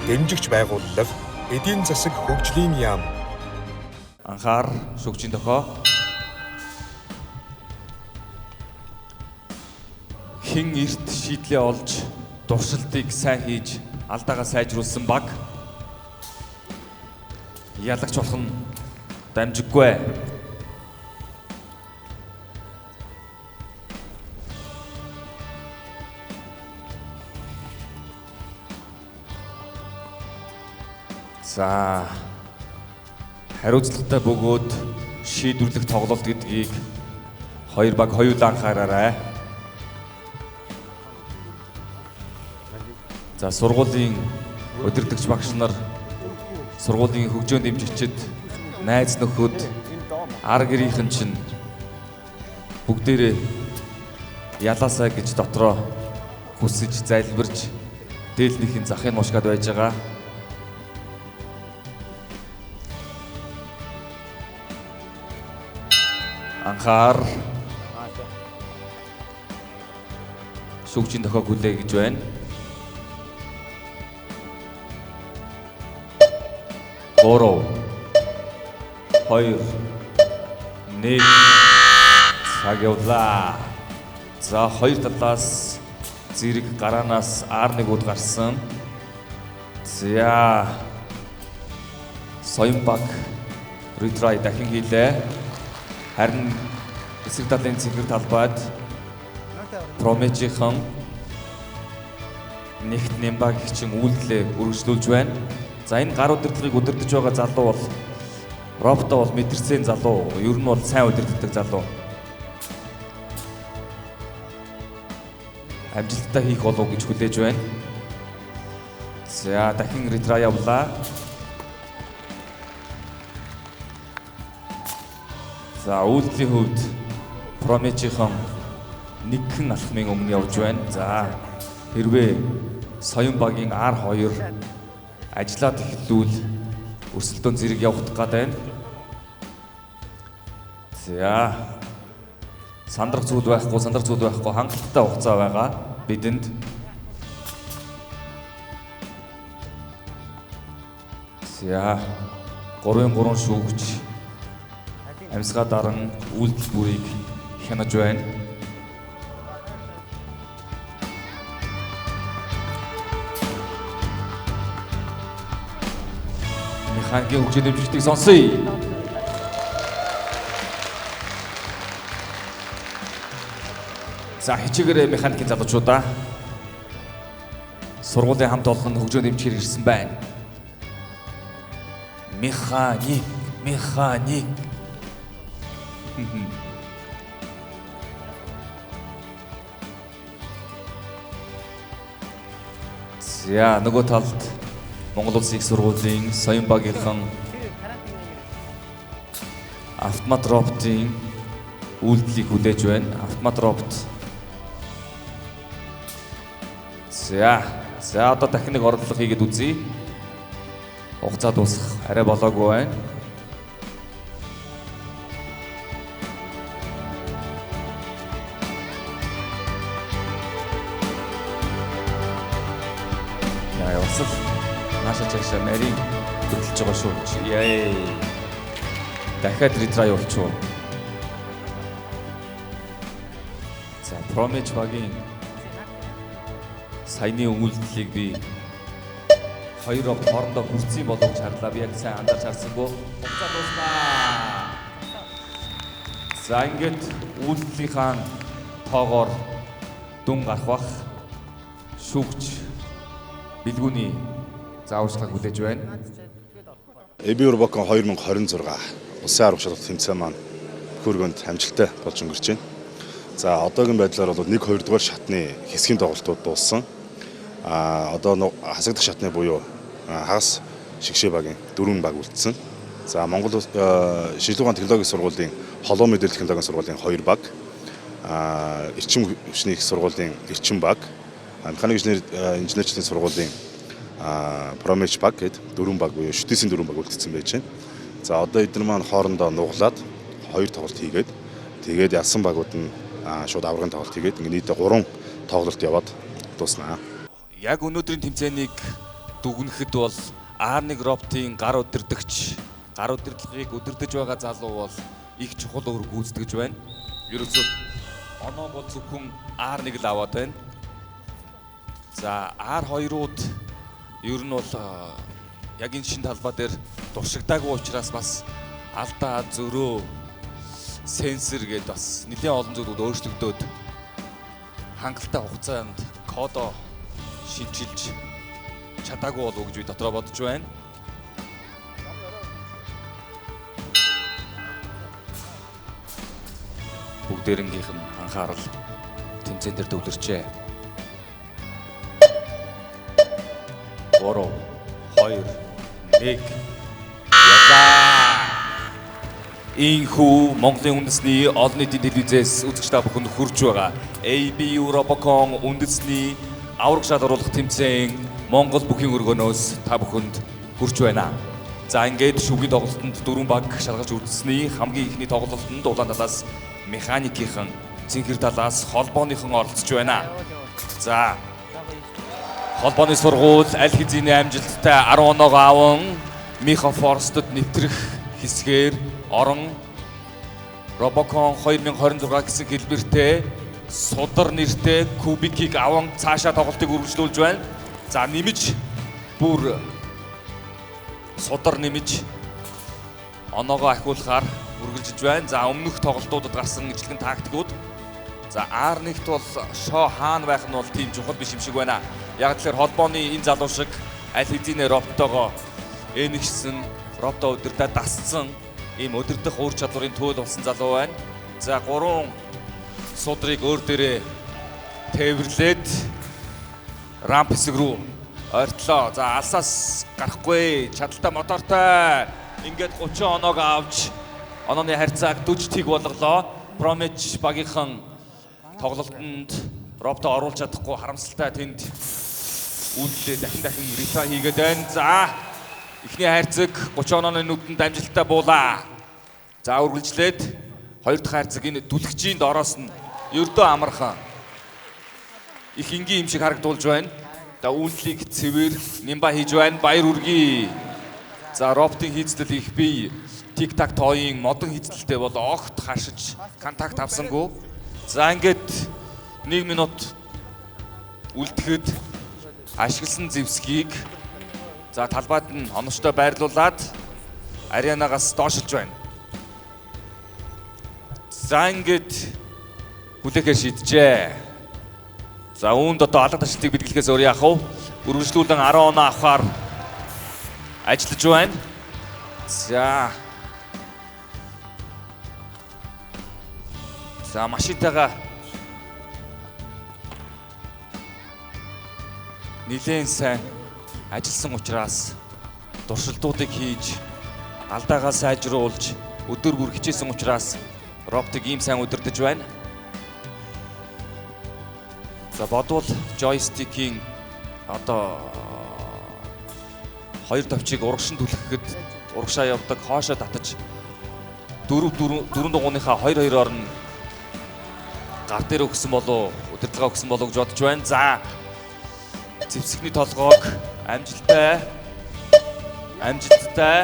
дэмжигч байгууллага, эдийн засаг хөгжлийн яам. Анхаар шүгжийн дохоо. Хэн эрт шийдлээ олж, дуршилтыг сайн хийж, алдаагаа сайжруулсан баг. Ялагч болох нь дамжиггүй. За хариуцлагатай бөгөөд шийдвэрлэх тоглолт гэдгийг хоёр баг хоёулаа анхаараарай. За сургуулийн удирдагч багш нар, сургуулийн хөгжөөнд дэмжигчид, найз нөхөд, ар гэрийнхэн чинь бүгдээрээ ялаасаа гэж дотроо хүсэж залбирч дээлнийхэн захын мушгаад байж байгаа. Анхаар шүгжийн дохоо хүлэе гэж байна. Бороо 2 1 цаг явлаа. За хоёр талаас зэрэг гараанаас R1 ууд гарсан. За Соён баг ретрай дахин хийлээ. Харин эсрэг талын цэгэр талбайд Промежийн нэгт Нямбаг хичин үйлдэлээ үргэлжлүүлж байна. За энэ гар удирдлагыг удирдах байгаа залуу бол роботоо бол мэдэрсэн залуу, ер нь бол сайн удирддаг залуу. Амжилттай хийх болов гэж хүлээж байна. За дахин ретрай явлаа. За үйлдлийн хувьд Промежийн нэгэн алхмын өмнө явж байна. За хэрвээ Соён багийн R2 ажиллаад эхлүүл өрсөлдөөн зэрэг явах гээд байна. За сандрах зүйл байхгүй хангалттай хугацаа байгаа бидэнд. За 3-3 шүүгч амьсгаа даран үйлдэл бүрийг хянаж байна. Механикийн хөгжлийн дэмжигчдийг сонсъё. За хичээгээрээ механикийн залуучуудаа сургуулийн хамт олон хөгжөөнд дэмжихээр ирсэн байна. Механик. За нөгөө талд Монгол Улсын их сургуулийн Соён багийнхан автомат роботын үйлдэлийг хүлээж байна. Автомат робот. За одоо дахин нэг орлого хийгээд үзье. Хугацаа дуусах арай болоогүй байна. Явсал наашаа чашаа нарийн хөдөлж байгаа шүү. Яа. Дахиад ретрай болчихоо. За Промеж багийн саяны үйлдэлийг би хоёр хоорондоо хүрцэн болов гэж харлаа. Би яг сайн андарч харсангүй. Хугацаа дуусна. За ингээд үйлдэлийнхаа тоогоор дүн гарах бах. Шүүгч билгүүний зааварчилгааг хүлээж байна. Эбиурбокон 2026 улсын арга шалгалт тэмцээн маань хөргөнд амжилттай болж өнгөрч байна. За одоогийн байдлаар бол 1-2 дугаар шатны хэсгийн тоглолтууд дууссан. Одоо хасагдах шатны буюу хагас шигшээ багийн 4 баг үлдсэн. За Монгол шинжлэх ухааны технологийн сургуулийн холоо мэдээлэл технологийн сургуулийн 2 баг, эрчим хүчний их сургуулийн эрчим баг, механик инженерчдийн сургуулийн Промеж баг гэд 4 баг буюу шүтээсийн 4 баг үлдсэн байж байна. За одоо эдгээр маань хоорондоо нуглаад 2 тоглолт хийгээд тэгээд ялсан багууд нь шууд аврагын тоглолт хийгээд ингээд нийтдээ 3 тоглолт яваад дуусна. Яг өнөөдрийн тэмцээнийг дүгнэхэд бол R1 роботын гар удирдлагыг удирдах байгаа залуу бол их чухал үүрэг гүйцэтгэж байна. Ерөөсөө оноог бол зөвхөн R1 л аваад байна. За R2-ууд ер нь бол яг энэ шин талбай дээр дуршигдаагүй учраас бас алдаа зөрөө сенсор гэдээ бас нэлээд олон зүйлүүд өөрчлөгдөөд хангалттай хугацаанд кодо шинжилж чадаагүй болов гэж би дотроо бодож байна. Бүгдээрнгийнх нь анхаарал тэмцээн дээр төвлөрчээ. 3 2 1 Инхүү Монголын үндэсний олон нийтийн телевизээс үзэгч та бүхэнд хүрч байгаа AB Robocon үндэсний авраг шалгаруулах тэмцээн Монгол бүхийн өргөнөөс та бүхэнд хүрч байна. За ингээд шүгийн тоглолтод 4 баг шалгаж үзсний хамгийн ихний тоглолтод улаан талаас механикийнхан, цэнхэр талаас холбооныхан оролцож байна. За холбооны сургууль аль хэзээний амжилттай 10 оноогоо аван Миха Форстод нэвтрэх хэсгээр орон Robocon 2026 гэсэн хэлбэртэй судар нэртэй кубикийг аван цаашаа тоглолтыг үргэлжлүүлж байна. За нэмж бүр судар нэмж оноогоо ахиулахаар үргэлжилж байна. За өмнөх тоглолтуудад гарсан ижлэгэн тактикууд. За R1-т бол шоо хаана байх нь бол тийм чухал биш юм шиг байна. Яг тэгэхээр холбооны энэ залуу шиг аль хэдийнэ роботоогоо энэгсэн, роботоо удирдаа дасцсан ийм удирдах ур чадварын туйл болсон залуу байна. За 3 судрыг өөр дээрээ тээвэрлээд рамп хэсэг рүү ойртлоо. За алсаас гарахгүй чадaltaй мотортой ингээд 30 оноог авч онооны харьцааг 40 тэг болголоо. Промеч багийнхан тоглолтод роботоо оруулж чадахгүй харамсалтай тэнд үйлдэлээ дахин реплей хийгээд байна. За эхний хайрцаг 30 онооны нүдэнд амжилттай буулаа. За үргэлжлээд хоёр дахь хайрцаг энэ дүлгчийн дороос нь ердөө амархан их энгийн юм шиг харагдуулж байна. За үйлдлийг цэвэр Нимба хийж байна. Баяр үргээ. За роботын хийцдэл их бий. Тик-так тоогийн модон хийцдэлтэй бол огт хашиж контакт авсангүй. За ингээд 1 минут үлдэхэд ашигласан зэвсгийг за талбайд нь оновчтой байрлуулад аренагаас доошилж байна. За ингээд хүлээхээр шийджээ. За үүнд одоо алга ташлтыг бэлгэлэхээс өөр яах вэ? Үргэлжлүүлэн 10 оноо авахар ажиллаж байна. За машинтайгаа нэлээд сайн ажилласан учраас туршилтуудыг хийж алдаагаа сайжруулж өдөр бүр хичээсэн учраас роботыг ийм сайн удирдах байна. За бодвол joystick-ийн одоо хоёр товчийг урагшин түлхэхэд урагшаа явдаг хоошоо татаж дөрөв дугууныхаа 2-2-оор нь гар дээр өгсөн болов удирдлага өгсөн болов гэж бодож байна. За зэвсэгний толгоог амжилттай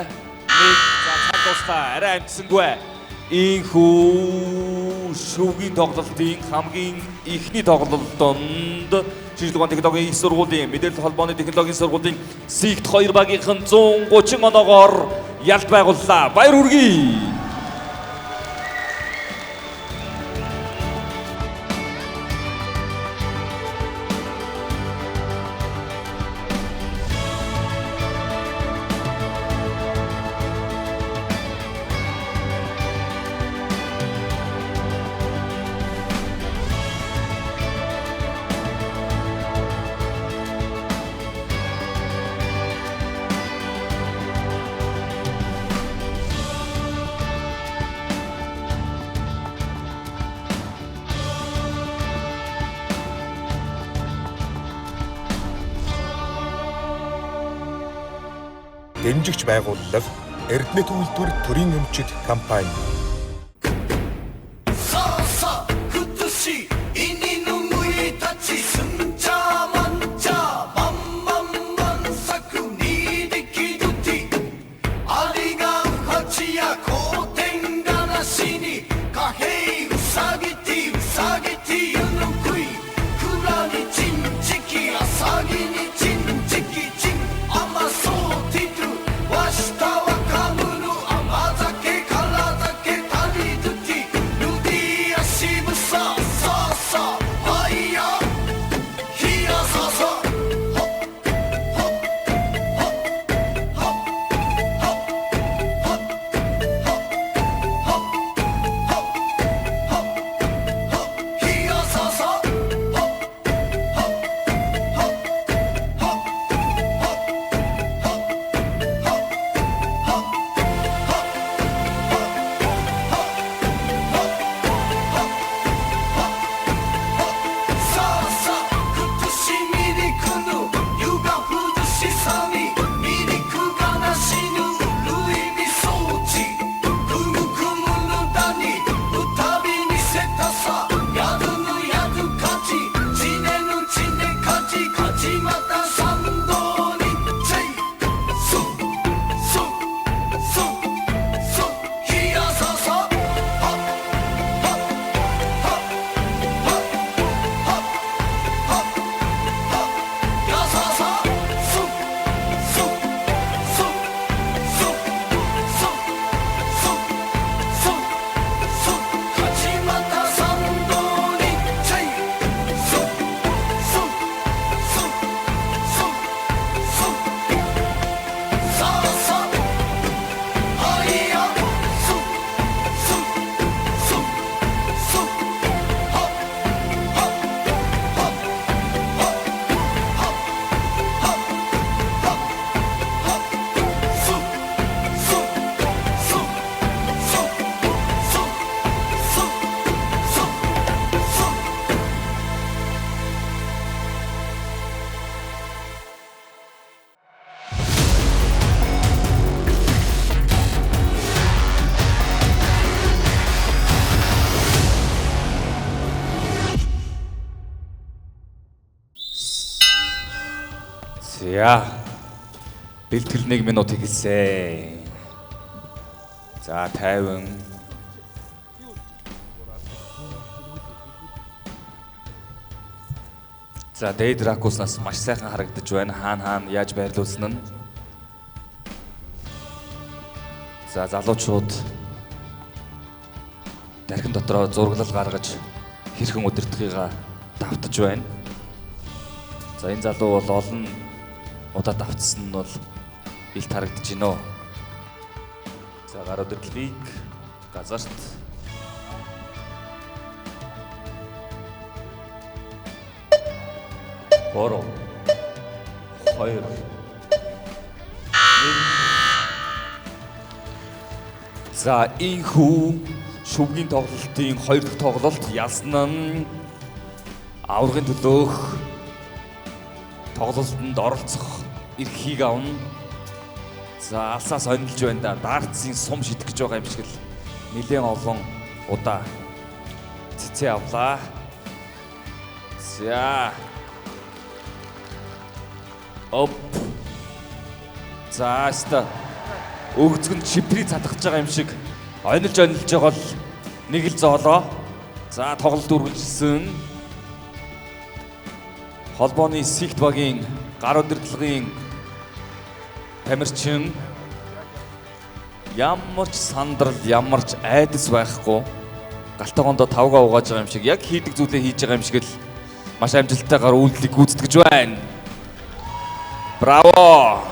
нэг за цаг дуслаа арай амжсангүй. Инхүү шүгийн тоглолтын хамгийн ихний тоглолтонд Шинжлэх ухааны технологийн их сургуулийн мэдээлэл холбооны технологийн сургуулийн Сигт 2 багийнхан 130 оноогоор ялт байгууллаа. Баяр хүргэе. Дэмжигч байгууллага Эрдэнэт үйлдвэр төрийн өмчит компани. Saku За. Бэлтгэл 1 минут эхэлсэн. За 50. За Дэй Дракуснаас маш сайхан харагдаж байна. Хаана яаж байрлуулсан нь. За залуучууд дархин дотроо зураглал гаргаж хэрхэн удирдахыгаа давтаж байна. За энэ залуу бол олон удаа давтсан нь бол илт харагдаж байна. За гар удирдлыг газарт Бороо. Хоёр. За инхүү шүвгийн тоглолтын 2 дахь тоглолт ялсан нь аврагын төлөөх тоглолтод оролцох эрхийг авна. За алсаас онилж байна да. Дартсын сум шидэх гэж байгаа юм шиг л нэлээд олон удаа цэцээ авлаа. За оп. За аста өгцгөнд шипри цатгаж байгаа юм шиг онилж байгаа л нэг л зоолоо. За тоглолт үргэлжилсэн. Холбооны сихт багийн гар удирдлагын тамирчин ямар ч сандрал, ямар ч айдас байхгүй галтайгондоо тавгаа угааж байгаа юм шиг яг хийдэг зүйлээ хийж байгаа юм шиг л маш амжилттайгаар үйлдэлийг гүйцэтгэж байна. Браво!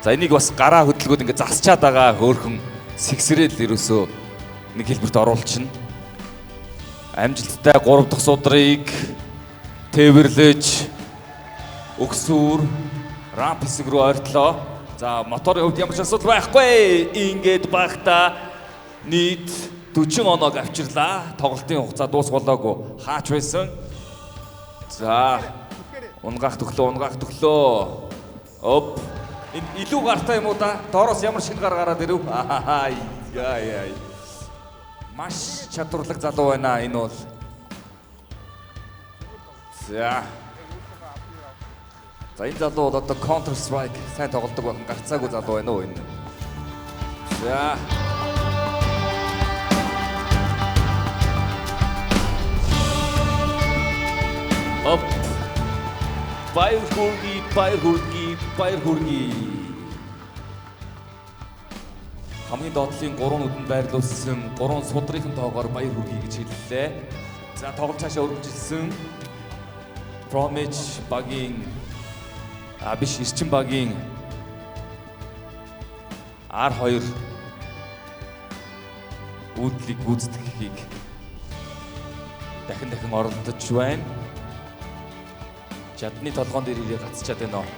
За энийг бас гараа хөдөлгөөд ингээ засчаад байгаа хөөрхөн сэгсрэл ерөөсөө нэг хэлбэрт оруулчихна. Амжилттай 3 дахь судрыг тээвэрлэж өгсүр рамп хэсэг рүү ойртлоо. За моторын хувьд ямар ч асуудал байхгүй. Ингээд багта нийт 40 оног авчирлаа. Тоглолтын хугацаа дуусголоогүй. Хаач байсан. За унгаах төглөө. Оп. Энэ илүү гартай юм уу да? Доороос ямар шинэ гар гараад ирэв? Яа. Маш чадварлаг залуу байна энэ бол. За энэ залуу бол одоо Counter Strike сайн тоглодог байх гарцаагүй залуу байна уу энэ. За оп. Баяр хүргэе. Хамгийн доотлын 3 нүдэнд байрлуулсан 3 судрын тоогоор баяр хүргэе гэж хэллээ. За тоглолт цаашаа үргэлжилсэн. Promage багийн биш эрчим багийн R2 үйлдэлийг гүйцэтгэхийг дахин оролдож байна. Жадны толгоон дээр ирээ гацчаад байна уу.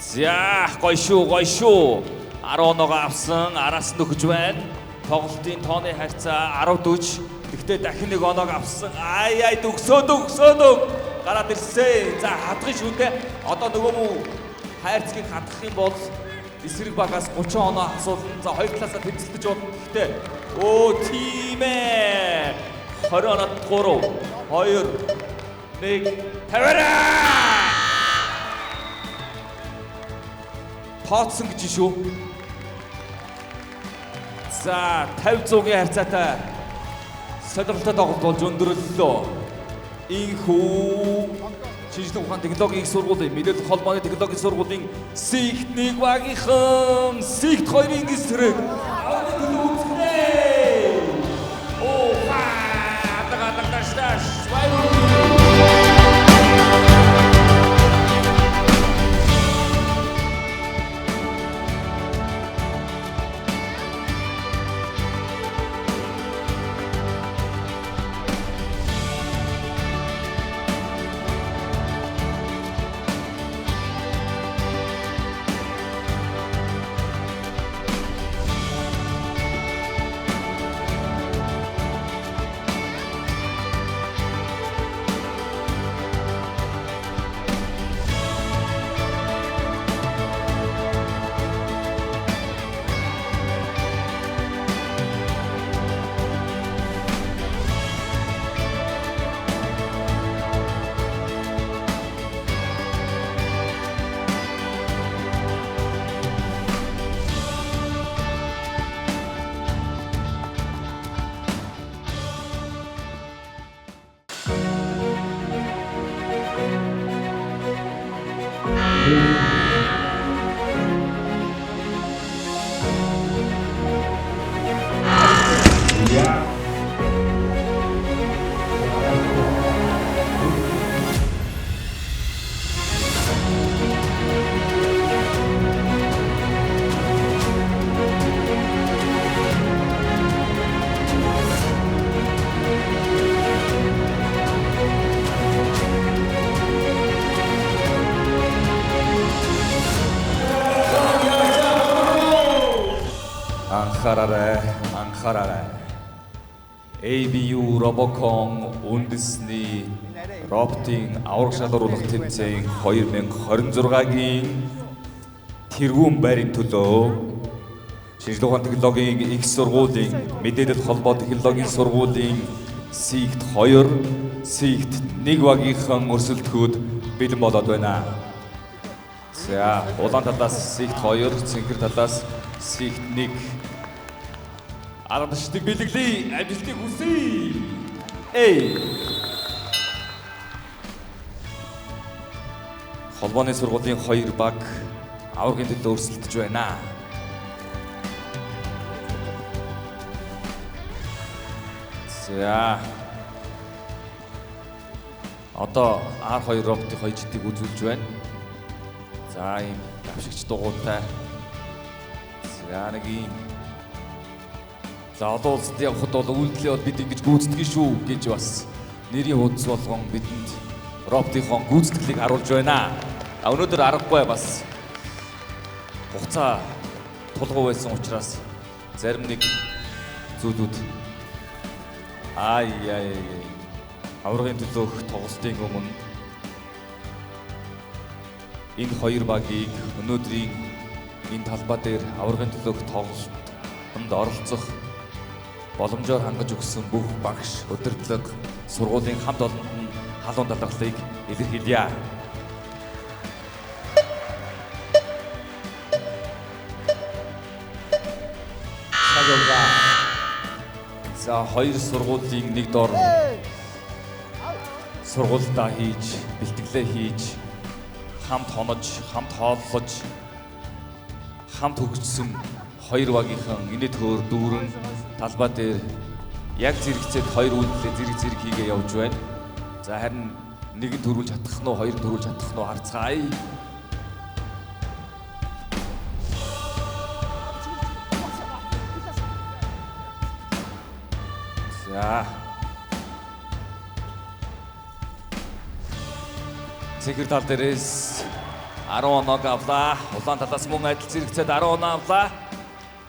За гоё шүү. 10 оноо авсан, араас нь өгч байна. Тоглолтын тооны харьцаа 10-40. Гэхдээ дахин нэг оноо авсан. Өгсөөд. Гараад ирсэн. За хадгах шүү дээ. Одоо нөгөө мүү хайрцгийг хадгах юм бол эсрэг багаас 30 оноо асуулна. За хоёр талаасаа тэмцэлдэж болно. Гэхдээ тийм ээ. 20 оноод 3, 2, 1 тавиараа! Тооцсон гэж шүү. За 50-100-ийн харьцаатай сонирхолтой тоглолт болж өндөрлөлөө. Инхүү шинжлэх ухааны технологийн их сургуулийн мэдээлэл холбооны технологийн сургуулийн Сихт 1 багийнхан Сихт 2-ын эсрэг анхаараарай. ABU Robocon үндэсний роботын аврах шалгаруулах тэмцээн 2026-гийн тэргүүн байрын төлөө шинжлэх ухааны технологийн их сургуулийн мэдээлэл холбоо технологийн сургуулийн Сигт 2, Сигт 1 багийнхан өрсөлдөхөд бэлэн болоод байна. За, улаан талаас Сигт 2, цэнхэр талаас Сигт 1. Арамшигтыг бэлэглэе, амжилтыг хүсье. Холбооны сургуулийн 2 баг аврагын төлөө өрсөлдөж байна. За. Одоо R2 роботын 2 жидийг үзүүлж байна. За, ийм давшигч дугуйтай. За, нэг ийм. За, одоо улсад явхад бол үйлдэлээ бол бид ингэж гүйцэтгэж шүү гэж бас нэрийн хуудас болгон бидэнд роботын гүйцэтгэлийг харуулж байна. Өнөөдөр аргагүй бас хугацаа тулгуу байсан учраас зарим нэг зүйлүүд аврагын төлөөх тоглолтын өмнө энэ 2 багийг өнөөдрийн энэ талбай дээр аврагын төлөөх тоглолтод оролцох боломжоор хангаж өгсөн бүх багш, удирдлага, сургуулийн хамт олонд нь халуун талархлыг илэрхийлье. За, 2 сургуулийн нэг дор сургуульдаа хийж, бэлтгэлээ хийж, хамт хонож, хамт хооллож, хамт хөгжсөн 2 багийнхан инээд хөөр дүүрэн талбай дээр яг зэрэгцээд 2 үйлдэлээ зэрэг хийгээ явж байна. За, харин нэг нь төрүүлж чадах нь уу, 2 нь төрүүлж чадах нь уу харцгаая. За. Цэгэр тал дээрээс 10 оног авлаа. Улаан талаас мөн адил зэрэгцээд 10 оноо авлаа.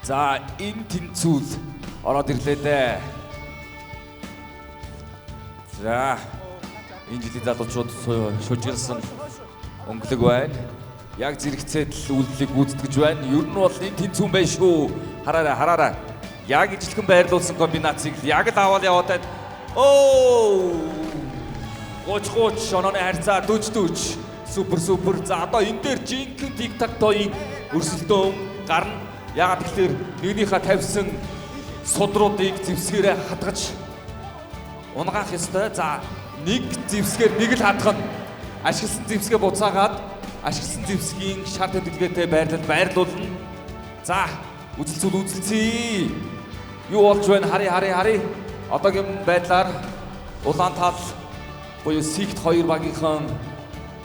За, энэ тэнцүүл ороод ирлээ дээ. За, энэ жилийн залуучууд шүжгэлсэн өнгөлөг байна. Яг зэрэгцээд л үйлдэлийг гүйцэтгэж байна. Ер нь бол энэ тэнцүүн байна шүү. Хараарай. Яг ижилхэн байрлуулсан комбинацийг яг л аваад яваад байна. 30 онооны харьцаа 40. Супер. За, одоо энэ дээр жинхэнэ тик-тактогийн өрсөлдөөн гарна. Яагаад гэвэл нэгнийхээ тавьсан судруудыг зэвсгээрээ хадгаж унгаах ёстой. За, нэг зэвсгээр нэг л хадгах нь. Ашигласан зэвсгээ буцаагаад ашигласан зэвсгийн шар тэмдэглэгээтэй байрлуулна. За, үзэлцээ. Юу болж байна? Харъя. Одоогийн байдлаар улаан тал буюу Сигт 2 багийнхан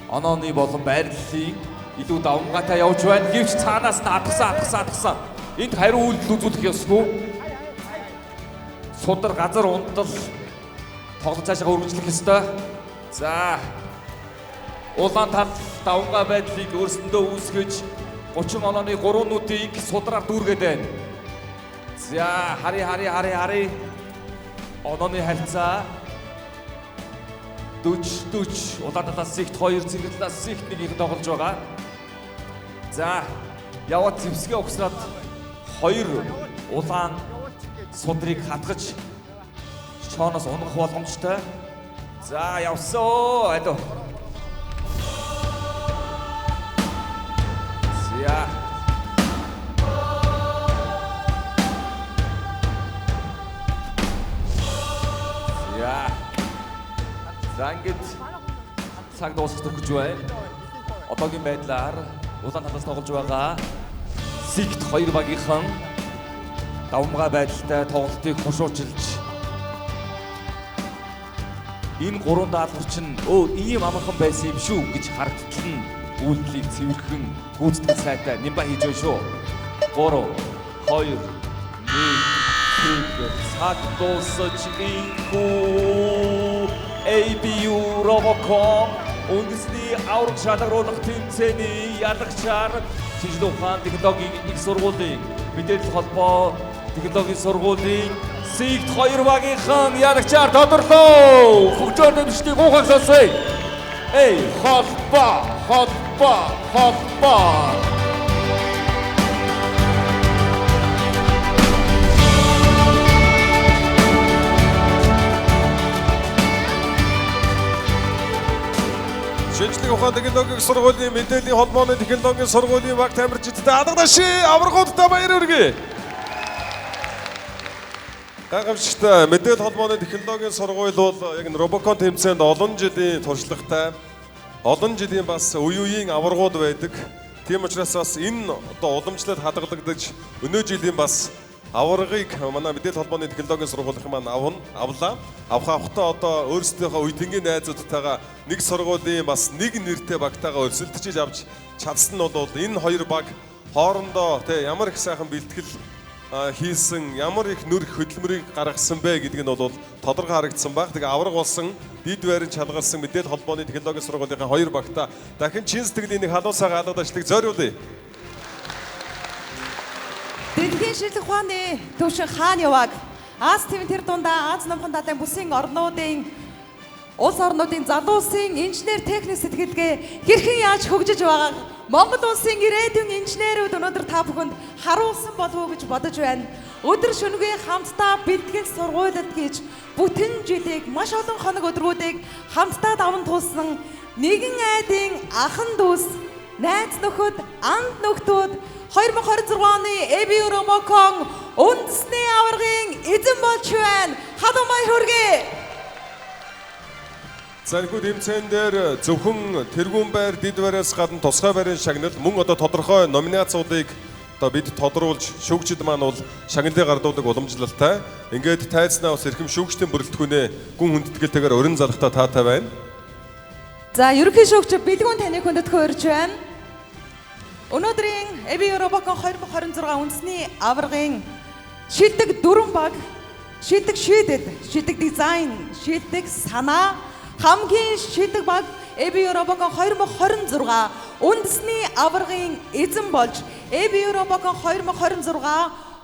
онооны болон байрлалыг илүү давмгаатай явж байна. Гэвч цаанаас нь хатгсан. Энд хариу үйлдэл үзүүлэх ёсгүй. Судар газар унтал тоглож цаашаа үргэлжлэх ёстой. За. Улаан тал давмгаа байдлыг өөрсөндөө үүсгэж 30 онооны 3 нүдийг судраар дүүргээд байна. За, харъя. Онооны харьцаа 40. Улаан талаас Сигт 2, цэгэр талаас Сигт 1-ийг тоглож байгаа. За, яваад зэвсгээ угсраад 2 улаан судрыг хатгаж шооноос унгах боломжтой. За, явсоо. Алуу. За. За, ингээд цаг дуусах гэж байна. Одоогийн байдлаар улаан талаас тоглож байгаа Сигт 2 багийнхан давмгай байдалтай тоглолтыг хушуучилж энэ 3 даалгавар чинь ийм амархан байсан юм шүү гэж харагдтал нь үйлдэлийг цэвэрхэн гүйцэтгэх сайтай Нимба хийж байна шүү. 3, 2, 1 цаг дуусаж инхүү ABU Robocon үндэсний аврах шалгаруулах тэмцээний ялагчаар шинжлэх ухааны технологийн их сургуулийн мэдээлэл холбоо технологийн сургуулийн Сигт 2 багийнхан янагчаар тодорлоо. Хөгжөөр дэвшдэг ухаан сонсъё. Эй, холбоо. Шинжлэх ухааны технологийн сургуулийн мэдээллийн холбооны технологийн сургуулийн баг тамирчидтай алгадаши аваргуудтай баяр хүргэе. Гайхамшигтай мэдээлэл холбооны технологийн сургууль бол яг н Робокон тэмцээнд олон жилийн туршлагатай, олон жилийн бас үеийн аваргууд байдаг. Тийм учраас бас энэ одоо уламжлалд хадгалагдаж өнөө жилийн бас аваргыг манай мэдээлэл холбооны технологийн сургуулийн маань авлаа. Авахтаа одоо өөрсдийнхөө үеийнгийн найзуудтайгаа нэг сургуулийн бас нэг нэртэй багтайгаа өрсөлдөж авч чадсан нь бол энэ хоёр баг хоорондоо ямар их сайхан бэлтгэл хийсэн, ямар их нүрх хөдөлмөрийг гаргасан бэ гэдг нь бол тодорхой харагдсан баг. Тэгээ авраг болсон дид байрын чалгарсан мэдээлэл холбооны технологийн сургуулийн хоёр багтаа дахин чин сэтгэлийн нэг халуун цагаан алгадашлыг зориулъя. Дэлхийн шинжлэх ухааны төвшин хаана яваг? Аз тивийн тэр дундаа Аз намхан далайн бүсийн орнуудын улс орнуудын залуу улсын инженер техник сэтгэлгээ хэрхэн яаж хөгжиж байгааг Монгол улсын ирээдүйн инженерүүд өнөөдөр та бүхэнд харуулсан болов уу гэж бодож байна. Өдөр шөнөгүй хамтдаа бэлтгэл сургуулиуд хийж бүтэн жилийг маш олон хоног өдрүүдийг хамтдаа даван туулсан нэгэн айдын ахан дүүс, найз нөхөд, анд нөхдүүд 2026 оны EBU Робокон үндэсний аваргын эзэн болж байна. Халуун баяр хүргэе. Занхүү тэмцээн дээр зөвхөн тэргүүн байр, дид байраас гадна тусгай байрын шагнал мөн одоо тодорхой номинацуудыг одоо бид тодруулж шүүгчид маань бол шагналыг гардуулдаг уламжлалтай. Ингээд тайзнаа бас эрхэм шүүгчдийн бүрэлдэхүүнээ гүн хүндэтгэлтэйгээр урин залхтаа таатай байна. За ерөнхий шүүгч бэлгүүн таныг хүндэтгэн урьж байна. Өнөөдрийн EBU Робокон 2026 үндэсний аваргын шилдэг дөрвөн баг, шилдэг шийдэд, шилдэг дизайн, шилдэг санаа хамгийн шилдэг баг EBU Робокон 2026 үндэсний аваргын эзэн болж EBU Робокон 2026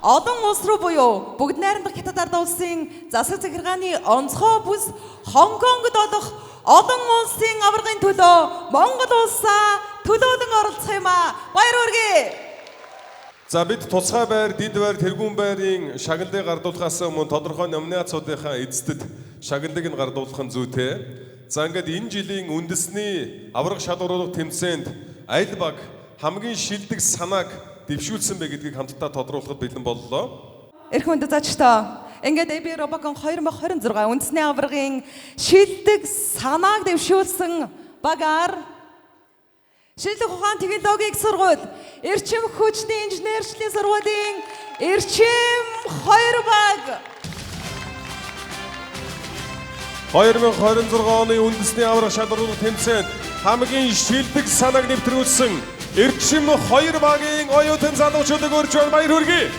олон улс руу буюу бүгд найрамдах Хятад ард улсын засаг захиргааны онцгой бүс Хонконгд олох олон улсын аваргын төлөө Монгол улсаа төлөөлөн оролцох юм а. Баяр хүргэе. За бид тусгай байр, дид байр, тэргүүн байрын шагналыг гардуулахаас өмнө тодорхой номинацуудынхаа эздэд шагналыг нь гардуулах нь зүйтэй. За ингээд энэ жилийн үндэсний аварга шалгаруулах тэмцээнд аль баг хамгийн шилдэг санааг дэвшүүлсэн бэ гэдгийг хамтдаа тодруулахад бэлэн боллоо. Эрхэм хүндэтгэгчдээ ингээд EBU Робокон 2026 үндэсний аваргын шилдэг санааг дэвшүүлсэн багаар Шинжлэх ухааны технологийн сургууль, Эрчим хүчний инженерчлэлийн сургуулийн Эрчим 2 баг 2026 оны үндэсний аварга шалгаруулах тэмцээнд хамгийн шилдэг санааг нэвтрүүлсэн Эрчим 2 багийн оюутан залуучуудыг урьж баяр хүргэе.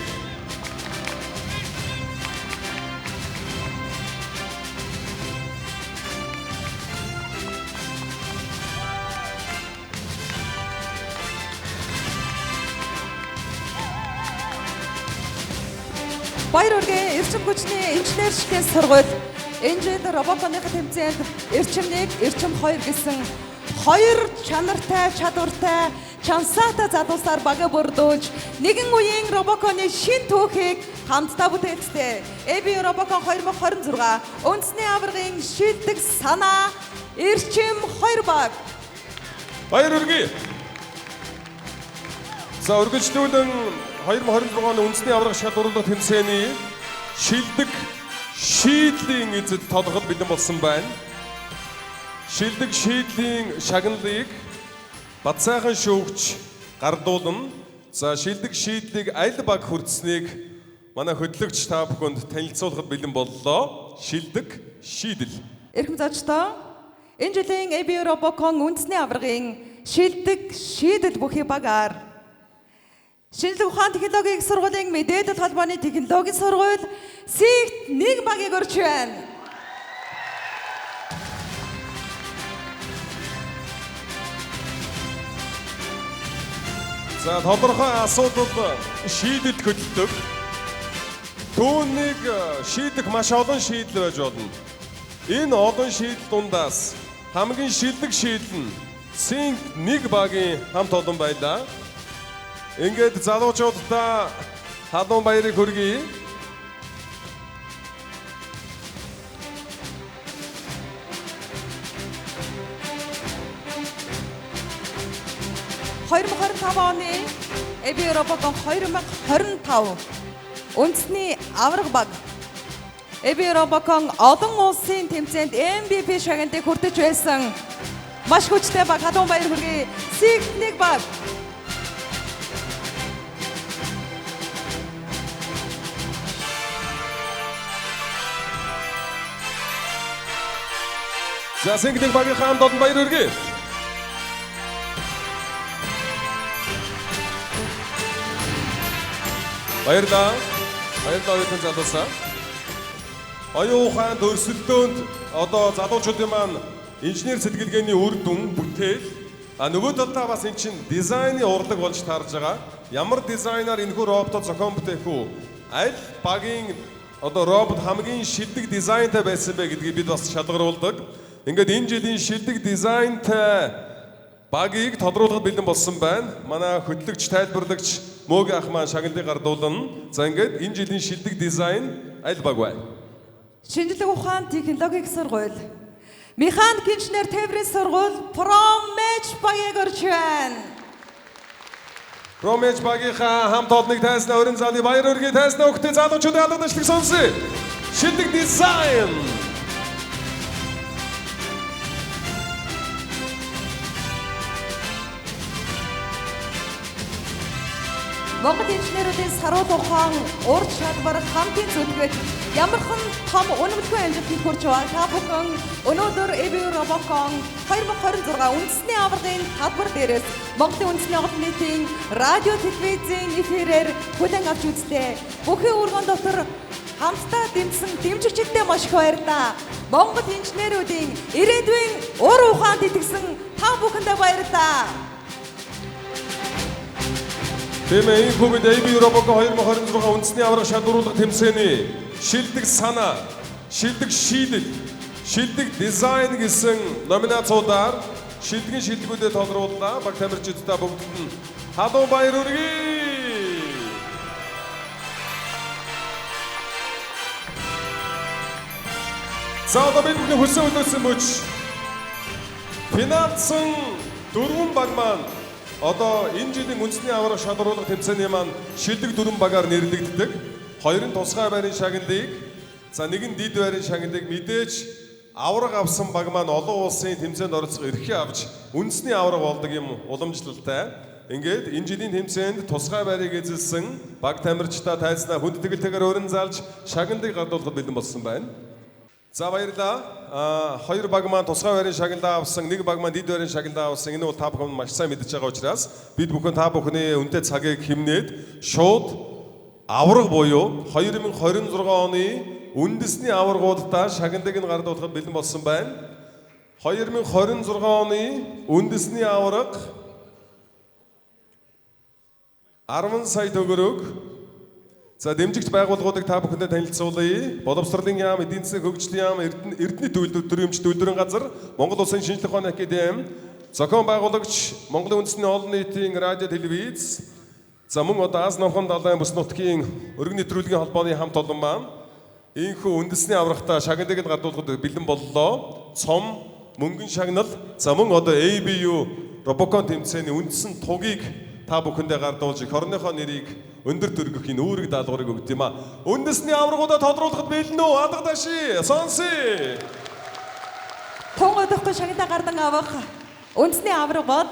Баяр хүргэе. Эрчим хүчний инженерчлэлийн сургууль энэ жил Робоконыхаа тэмцээнд Эрчим 1, Эрчим 2 гэсэн хоёр чанартай, чадвартай, чансаатай залуусаар бага бүрдүүлж нэгэн үеийн Робоконы шин түүхийг хамтдаа бүтээлцтэй. EBU Робокон 2026 үндэсний аваргын шилдэг санаа Эрчим 2 баг. Баяр хүргэе. За өргөжлүүлэн 2026 оны үндэсний аварга шалгаруулах тэмцээний шилдэг шийдлийн эзэд тодорхой бэлэн болсон байна. Шилдэг шийдлийн шагналыг Бадцайхан шүүгч гардуулна. За шилдэг шийдлийг аль баг хүртсэнийг манай хөтлөгч та бүхэнд танилцуулахад бэлэн боллоо. Шилдэг шийдэл. Эрхэм зочдоо энэ жилийн EBU Робокон үндэсний аваргын шилдэг шийдэл бүхий багаар Шинжлэх ухааны технологийн сургуулийн мэдээлэл холбооны технологийн сургууль Сигт 1 багийг урьж байна. За тодорхой асуудал шийдэл хөдөлдөг. түүнийг шийдэх маш олон шийдэл байж болно. Энэ олон шийдэл дундаас хамгийн шилдэг шийдэл нь Sync нэг багийн хамт олон байлаа. Ингээд залуучуудаа халуун баярыг хүргэе. оны AB Robocon 2025 үндэсний аварга баг AB Robocon олон улсын тэмцээнд MVP шагналтыг хүртэж байсан маш хүчтэй баг халуун баяр хүргэе. Sync нэг баг. За Sync нэг багийн хамт олон баяр хүргэе. Баярлалаа. Баярлалаа өртөн залуусаа. Оюун ухаанд өрсөлдөөнд одоо залуучуудын маань инженер сэтгэлгээний үр дүн бүтээл нөгөө талдаа бас эн чинь дизайны урлаг болж таарж байгаа. Ямар дизайнаар энэхүү роботоо зохион бүтээх үү? Аль багийн одоо робот хамгийн шилдэг дизайнтай байсан бэ гэдгийг бид бас шалгаруулдаг. Ингээд энэ жилийн шилдэг дизайнтай багийг тодруулахад бэлэн болсон байна. Манай хөтлөгч, тайлбарлагч Мөг ах маань шагналыг гардуулна. За ингээд энэ жилийн шилдэг дизайн аль баг вэ? Шинжлэх ухаан технологийн сургууль. Механик инженер тээврийн сургууль Промеж багийг орж байна. Промеж багийнхаа хамт олныг тайсна өрн залын баяр хүргэе. Тайсна өгтөө залуучуудын алгадашлыг сонсъё. Шилдэг дизайн. Монгол инженеруудын саруул ухаан ур чадвар хамтын зүтгэж ямархан том үнэмлэхүй амжилтанд хүрч байгаа. Та бүхэн өнөөдөр AB Robocon 2026 үндэсний аваргын талбар дээрээс Монголын үндэсний аварга нийтийн радио телевизийн эфирээр хүлээн авч үзлээ. Бүхэн өргөн дотор хамтдаа дэмжсэн дэмжигчдээ маш их баярлалаа. Монгол инженеруудын ирээдүйн ур ухаанд итгэсэн та бүхэндээ баярлалаа. Тэмээ энэ бүгд AB Robocon 2026 үндэсний аварга шалгаруулах тэмцээний шилдэг санаа, шилдэг шийдэл, шилдэг дизайн гэсэн номинацуудаар шилдэгэн шилдэгүүдээ тодрууллаа. Баг тамирчидтай бүгдэд нь халуун баяр хүргэе. За одоо бид бүхний хүссэн өдрөөсөн мөч финанссан дөрвөн баг маань одоо энэ жилийн үндэсний аварга шалгаруулах тэмцээний маань шилдэг дөрвөн багаар нэрлэгддэг. Хоёр нь тусгай байрын шагналыг, за нэг нь дид байрын шагналыг мэдээж аварга авсан баг маань олон улсын тэмцээнд оролцох эрхээ авч үндэсний аварга болдог юм уламжлалтай. Ингээд энэ жилийн тэмцээнд тусгай байрыг эзэлсэн баг тамирчдаа тайзнаа хүнд тэтгэлтэйгээр өрн залж шагналыг гадуулахад бэлэн болсон байна. За баярлалаа. Хоёр баг маань тусгай байрын шагналаа авсан, нэг баг маань дид байрын шагналаа авсан. Энэ бол та бүхэн маш сайн мэдж байгаа учраас бид бүхэн та бүхний үнэтэй цагийг хэмнээд шууд аварга буюу 2026 оны үндэсний аваргуудаа шагналыг нь гардуулахад бэлэн болсон байна. 2026 оны үндэсний аварга 10 сая төгрөг. За дэмжигч байгууллагуудыг та бүхэндээ танилцуулъя. Боловсролын яам, эдийн засгийн хөгжлийн яам, Эрдэнэ төлөөлөгчдийн төлөвлөрийн газар, Монгол Улсын шинжлэх ухааны академи, зохион байгуулагч Монголын үндэсний олон нийтийн радио телевиз, за мөн одоо Аз номхон далайн бүс нутгийн өргөн нэвтрүүлгийн холбооны хамт олон маань ийхүү үндэсний аврагтаа шагналыг нь гардуулахад бэлэн боллоо. Цом, мөнгөн шагнал, за мөн одоо ABU Robocon тэмцээний үндсэн тугийг та бүхэндээ гардуулж их орныхоо нэрийг өндөр төргөх энэ үүрэг даалгаврыг өгд юм а. Үндэсний аврагуудаа тодруулахад бэлэн үү? Алгадаши, сонсъё. Тун удахгүй шагналаа гардан авах үндэсний авраг бод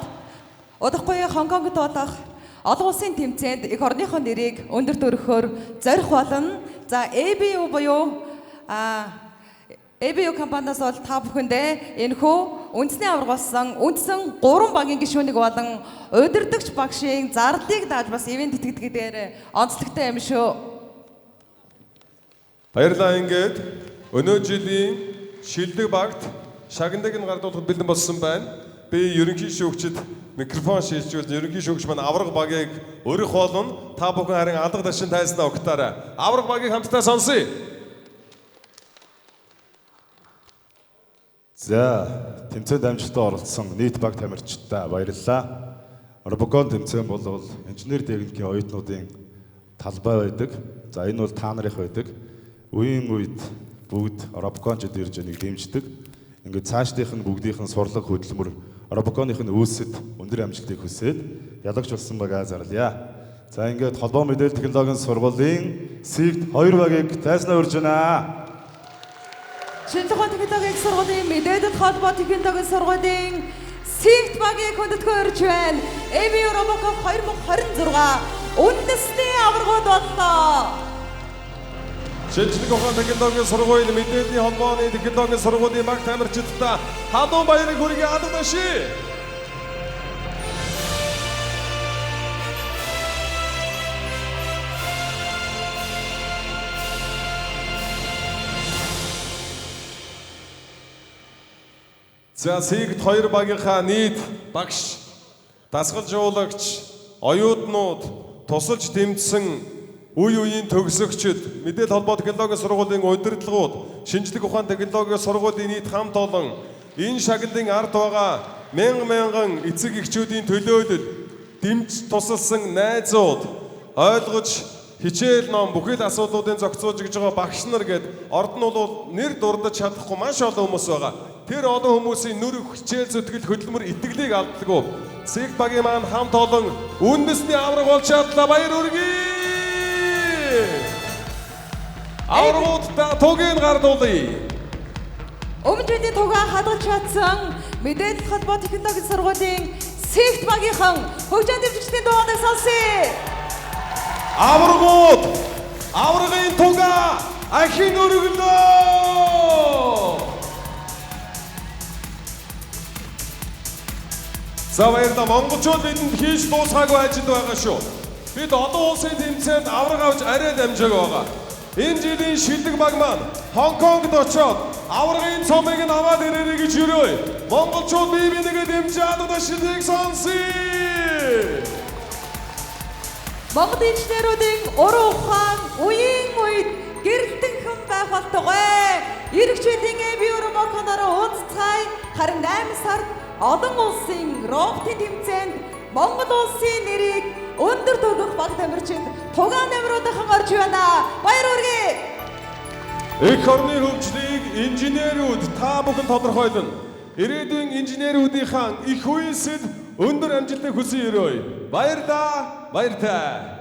удахгүй Хонконгт болох олон улсын тэмцээнд их орныхоо нэрийг өндөр төрөхөөр зорих болно. За ABU буюу ABU компаниас бол та бүхэндээ энэхүү үндэсний аварга болсон үндсэн 3 багийн гишүүнийг болон удирдагч багшийн зарлыг дааж бас ивент итгэдгээр онцлогтой юм шүү. Баярлалаа. Ингээд өнөө жилийн шилдэг багт шагналыг нь гардуулахад бэлэн болсон байна. би ерөнхий шүүгчид микрофон шилжүүлж ерөнхий шүүгч маань авраг багийг өрөх болно. Та бүхэн харин алга дашин тайснаа өгтаарай. Авраг багийг хамтдаа сонсъё. За, тэмцээнд амжилттай оролцсон нийт баг тамирчидаа баярлалаа. Робокон тэмцээн бол инженер техникийн оюутнуудын талбай байдаг. За, энэ бол та нарын байдаг. Үеийн үед бүгд робокончд ирж байгааг дэмждэг. Ингээд цаашдынх нь бүгдийнх нь сурлаг хөдөлмөр робоконых нь үүсэд өндөр амжилтыг хүсээд ялагч болсон байгаа зарлая. За, ингээд холбоо мэдээлэл технологийн сургуулийн Сэгт 2 багийг тайснаа урьж байна. Шинэ тухайн технологийн сургуулийн мэдээлэл холбоо технологийн сургуулийн Сэгт багийг хүндэтгэн урьж байна. EBU Robocon 2026 үндэсний аваргууд боллоо. Шинжлэх ухааны технологийн сургуулийн мэдээллийн холбооны технологийн сургуулийн баг тамирчидтай халуун баярыг хүргэе алга дашин. За, Сэгт 2 багийнхаа нийт багш, дасгалжуулагч, оюутнууд, тусалж тэмцсэн үе үеийн төгсөгчд, мэдээлэл холбоо технологийн сургуулийн удирдлагууд, шинжлэх ухааны технологийн сургуулийн нийт хамт олон энэ шагналын ард байгаа мянган эцэг эхчүүдийн төлөөлөл, дэмж тусалсан найзууд, ойлгож хичээл ном бүхэл асуудлуудын зохицуулж гэж байгаа багш нар гээд орд нь бол нэр дурдаж чадахгүй маш олон хүмүүс байгаа. Тэр олон хүмүүсийн нүр хичээл зүтгэл хөдөлмөр итгэлийг алддаггүй. Сэгт багийн маань хамт олон үндэсний авраг болж чадлаа, баяр хүргэе. Аврагуудаа тугийн гардуулъя. Өмнө жилийн тугаа хадгалж чадсан мэдээлэл холбоо технологийн сургуулийн Сэгт багийнхан хөгжөөнд дэвжигчдийн дуугаыг сонсъё. Аврагууд аврагын тугаа ахин өргөлөө. За, баярлалаа. Монголчууд бидэнд хийж дуусгаагүй ажил байгаа шүү. Бид олон улсын тэмцээнд авраг авч арай дамжааг байгаа. Энэ жилийн шилдэг баг маань Хонконгд очоод аврагын цомыг нь аваад ирээрэй гэж өрөөе. Монголчууд бие биенийгээ дэмжиж алга дашиныг сонсъё. Монгол инженеруудын уран ухаан үеийн үед гэрэлтэнхэн байх болтугай. Иргэжүүдийн EBU Robocon-оор уулзцай харин 8 сард олон улсын роботын тэмцээнд Монгол улсын нэрийг өндөр төрөх баг тамирчид тугаан намруудынхан орж байна. Баяр хүргэе. Эх орны хөгжлийг инженерүүд та бүхэн тодорхойлно. Ирээдүйн инженерүүдийнхаа их үйлсэд өндөр амжилтыг хүсье өрөөе. Баярлалаа. Баяртай.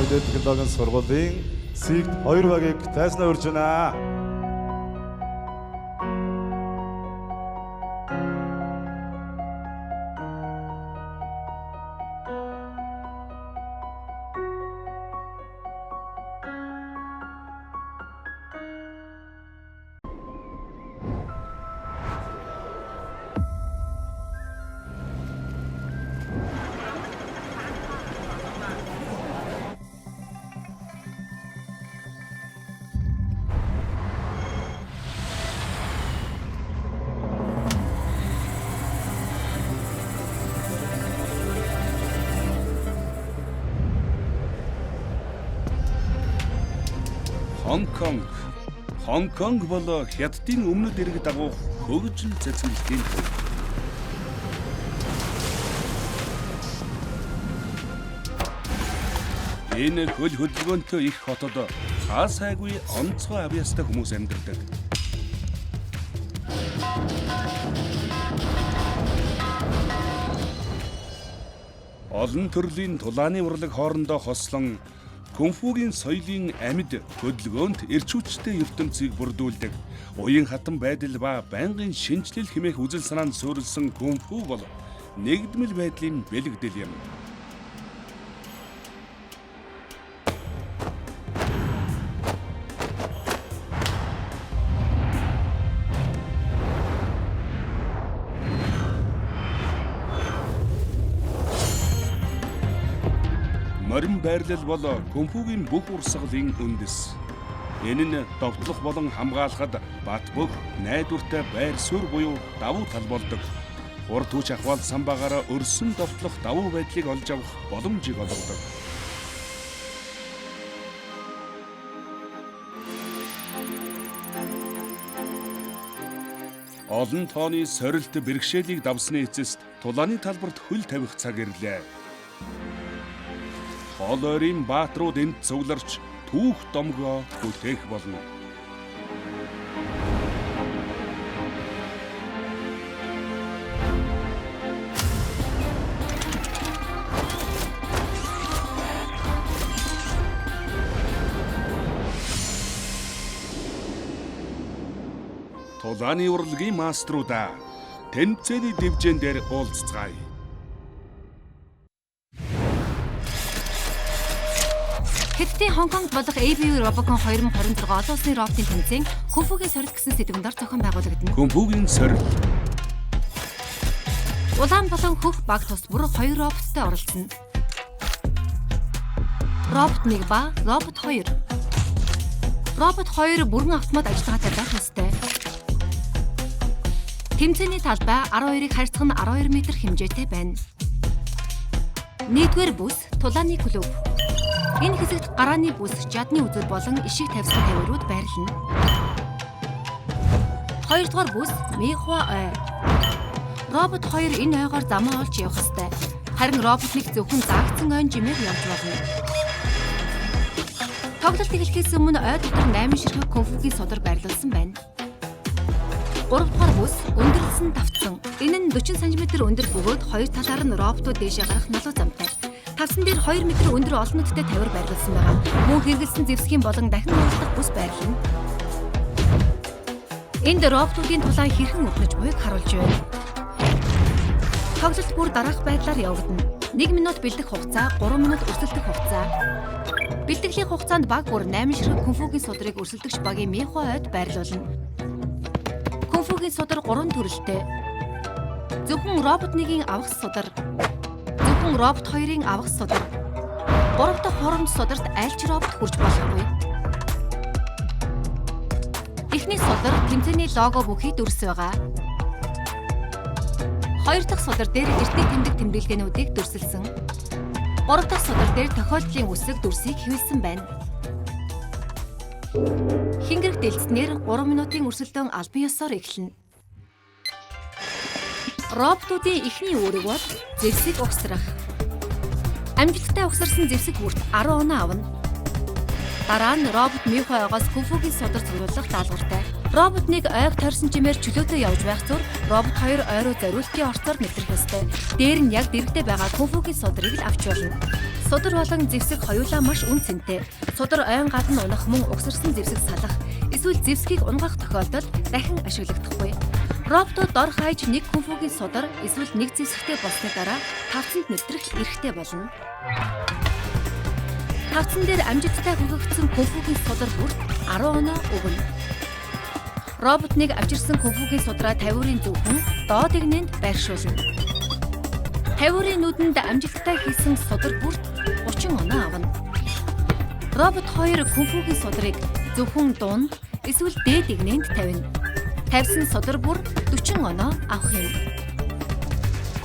мэдээлэл технологийн сургуулийн Сэгт 2 багийг тайснаа урьж байна. Хонконг бол хятадын өмнөд иргэд дагуух хөгжил цэцгэлтийн төв. Энэ хөл хөдөлгөөнтэй их хотод хаа сайгүй онцгой авьяастай хүмүүс амьдардаг. Олон төрлийн тулааны урлаг хоорондоо хослон кунфугийн соёлын амьд хөдөлгөөнт эрчүүчтэй ертөнцийг бүрдүүлдэг. Уян хатан байдал ба байнгын шинжлэл хэмээх үзэл санаанд суурилсан кунфу бол нэгдмэл байдлын бэлэгдэл юм. Морин байрлал бол кунфугийн бүх урсгалын үндэс. Энэ нь довтлох болон хамгаалахад бат бөх найдвартай байр суурь буюу давуу тал болдог. Урд хүч ахвал самбаагаараа өрсөн довтлох давуу байдлыг олж авах боломжийг олгодог. Олон тооны сорилт бэрхшээлийг давсны эцэст тулааны талбарт хөл тавих цаг ирлээ. Хоолойрын баатрууд энд цугларч түүх домгоо бүтээх болно. Тулааны урлагийн маструудаа тэмцээний дэвжэн дээр уулзцгаая. Хятадын Хонконг болох ABU Robocon 2026 олон улсын роботын тэмцээн кунфугийн сорилт гэсэн сэдвээр зохион байгуулагдана. Кунфугийн сорилт. Улаан болон хөх баг тус бүр 2 роботтой оролцсон. Робот 1 ба робот 2. Робот 2 бүрэн автомат ажиллагаатай байх ёстой. Тэмцээний талбай 12-ыг харьцах нь 12 м хэмжээтэй байна. Нэгдүгээр бүс тулааны клуб. Энэ хэсэгт гарааны бүс, жадны үзүүр болон ишиг тавьсан тавирууд байрлана. Хоёрдугаар бүс мехуа ой. Робот 2 энэ ойгоор замаа олж явах ёстой. Харин робот 1 зөвхөн заагдсан ойн жимээр явж болно. Тоглолт эхлэхээс өмнө ой дотор 8 ширхэг кунфугийн судар байрлуулсан байна. 3-р бүс өндөрлсөн тавцсан. Энэ нь 40 см өндөр бөгөөд хоёр талаар нь роботууд дээшээ гарах налуу замтай. Тавсан дээр 2 м өндөр олон нүдтэй тавир байрлуулсан байгаа. Мөн хэрэгэлсэн зэвсгийн болон дахин уулзах бүс байрлана. Энд роботуудын тулаан хэрхэн өрнөж буйг харуулж байна. Тоглолт бүр дараах байдлаар явагдана. 1 минут бэлдэх хугацаа, 3 минут өрсөлдөх хугацаа. Бэлтгэлийн хугацаанд баг бүр 8 ширхэг кунфугийн судрыг өрсөлдөгч багийн мехуа ойд байрлуулна. Кунфугийн судар 3 төрөлтэй. Зөвхөн робот 1-ийн авах судар, зөвхөн робот 2-ын авах судар, 3 дахь хоромж сударт айлч робот хүрч болохгүй. Эхний судар тэмцээний лого бүхий дүрс байгаа. 2 дахь судар дээр эртний тэмдэг тэмдэглэгээнүүдийг дүрсэлсэн. 3 дахь судар дээр тохиолдлын үсэг дүрсийг хэвлэсэн байна. Хингэрэг дэлгэснээр 3 минутын өрсөлдөөн албан ёсоор эхэлнэ. Роботуудын эхний үүрэг бол зэвсэг угсрах. Амжилттай угсарсан зэвсэг бүрт 10 оноо авна. Дараа нь робот мехуагаас кунфугийн судар цуглуулах даалгавартай. Робот 1 ойг тойрсон чимээр чөлөөтэй явж байх зур робот 2 ойроо зориултын орцоор мэдрэх ёстой. Дээр нь яг дэрэгдээ байгаа кунфугийн судрыг л авч болно. Судар болон зэвсэг хоёулаа маш үн цэнтэй. Судар ойн гадна унах мөн угсарсан зэвсэг салах, эсвэл зэвсгийг унгах тохиолдолд дахин ашиглагдахгүй. Роботууд дор хаяж нэг кунфугийн судар эсвэл нэг зэвсэгтэй болсны дараа тавцанд нэвтрэх эрхтэй болно. Тавцан дээр амжилттай хөгөгдсөн кунфугийн судар бүрт 10 оноо өгнө. Робот 1 авчирсан кунфугийн судраа тавиурын зөвхөн доод игнэнд байршуулна. Тавиурын нүдэнд амжилттай хийсэн судар бүрт 30 оноо авна. Робот 2 кунфугийн судрыг зөвхөн дунд эсвэл дээд игнэнд тавина. Тавьсан судар бүр 40 оноо авах юм.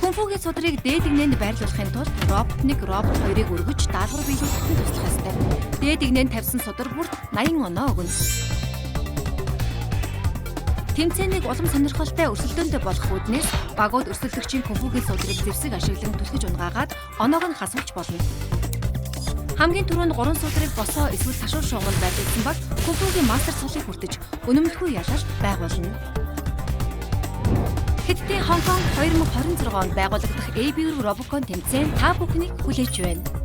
Кунфугийн судрыг дээд игнэнд байрлуулахын тулд робот 1, робот 2-ыг өргөж даалгавар биелүүлэхэд нь туслах ёстой. Дээд игнэнд тавьсан судар бүрт 80 оноо өгнө. Тэмцээнийг улам сонирхолтой өрсөлдөөнтэй болгох үүднээс багууд өрсөлдөгчийн кунфугийн судрыг зэвсэг ашиглан түлхэж унгаагаад оноог нь хасуулж болно. Хамгийн түрүүнд 3 судрыг босоо эсвэл ташуур шугамд байрлуулсан баг кунфугийн мастер цолыг хүртэж өнөмтгөө ялалт байгуулна. Хэддээ Хонконг 2026 онд байгуулагдах AB Robocon тэмцээн та бүхнийг хүлээж байна.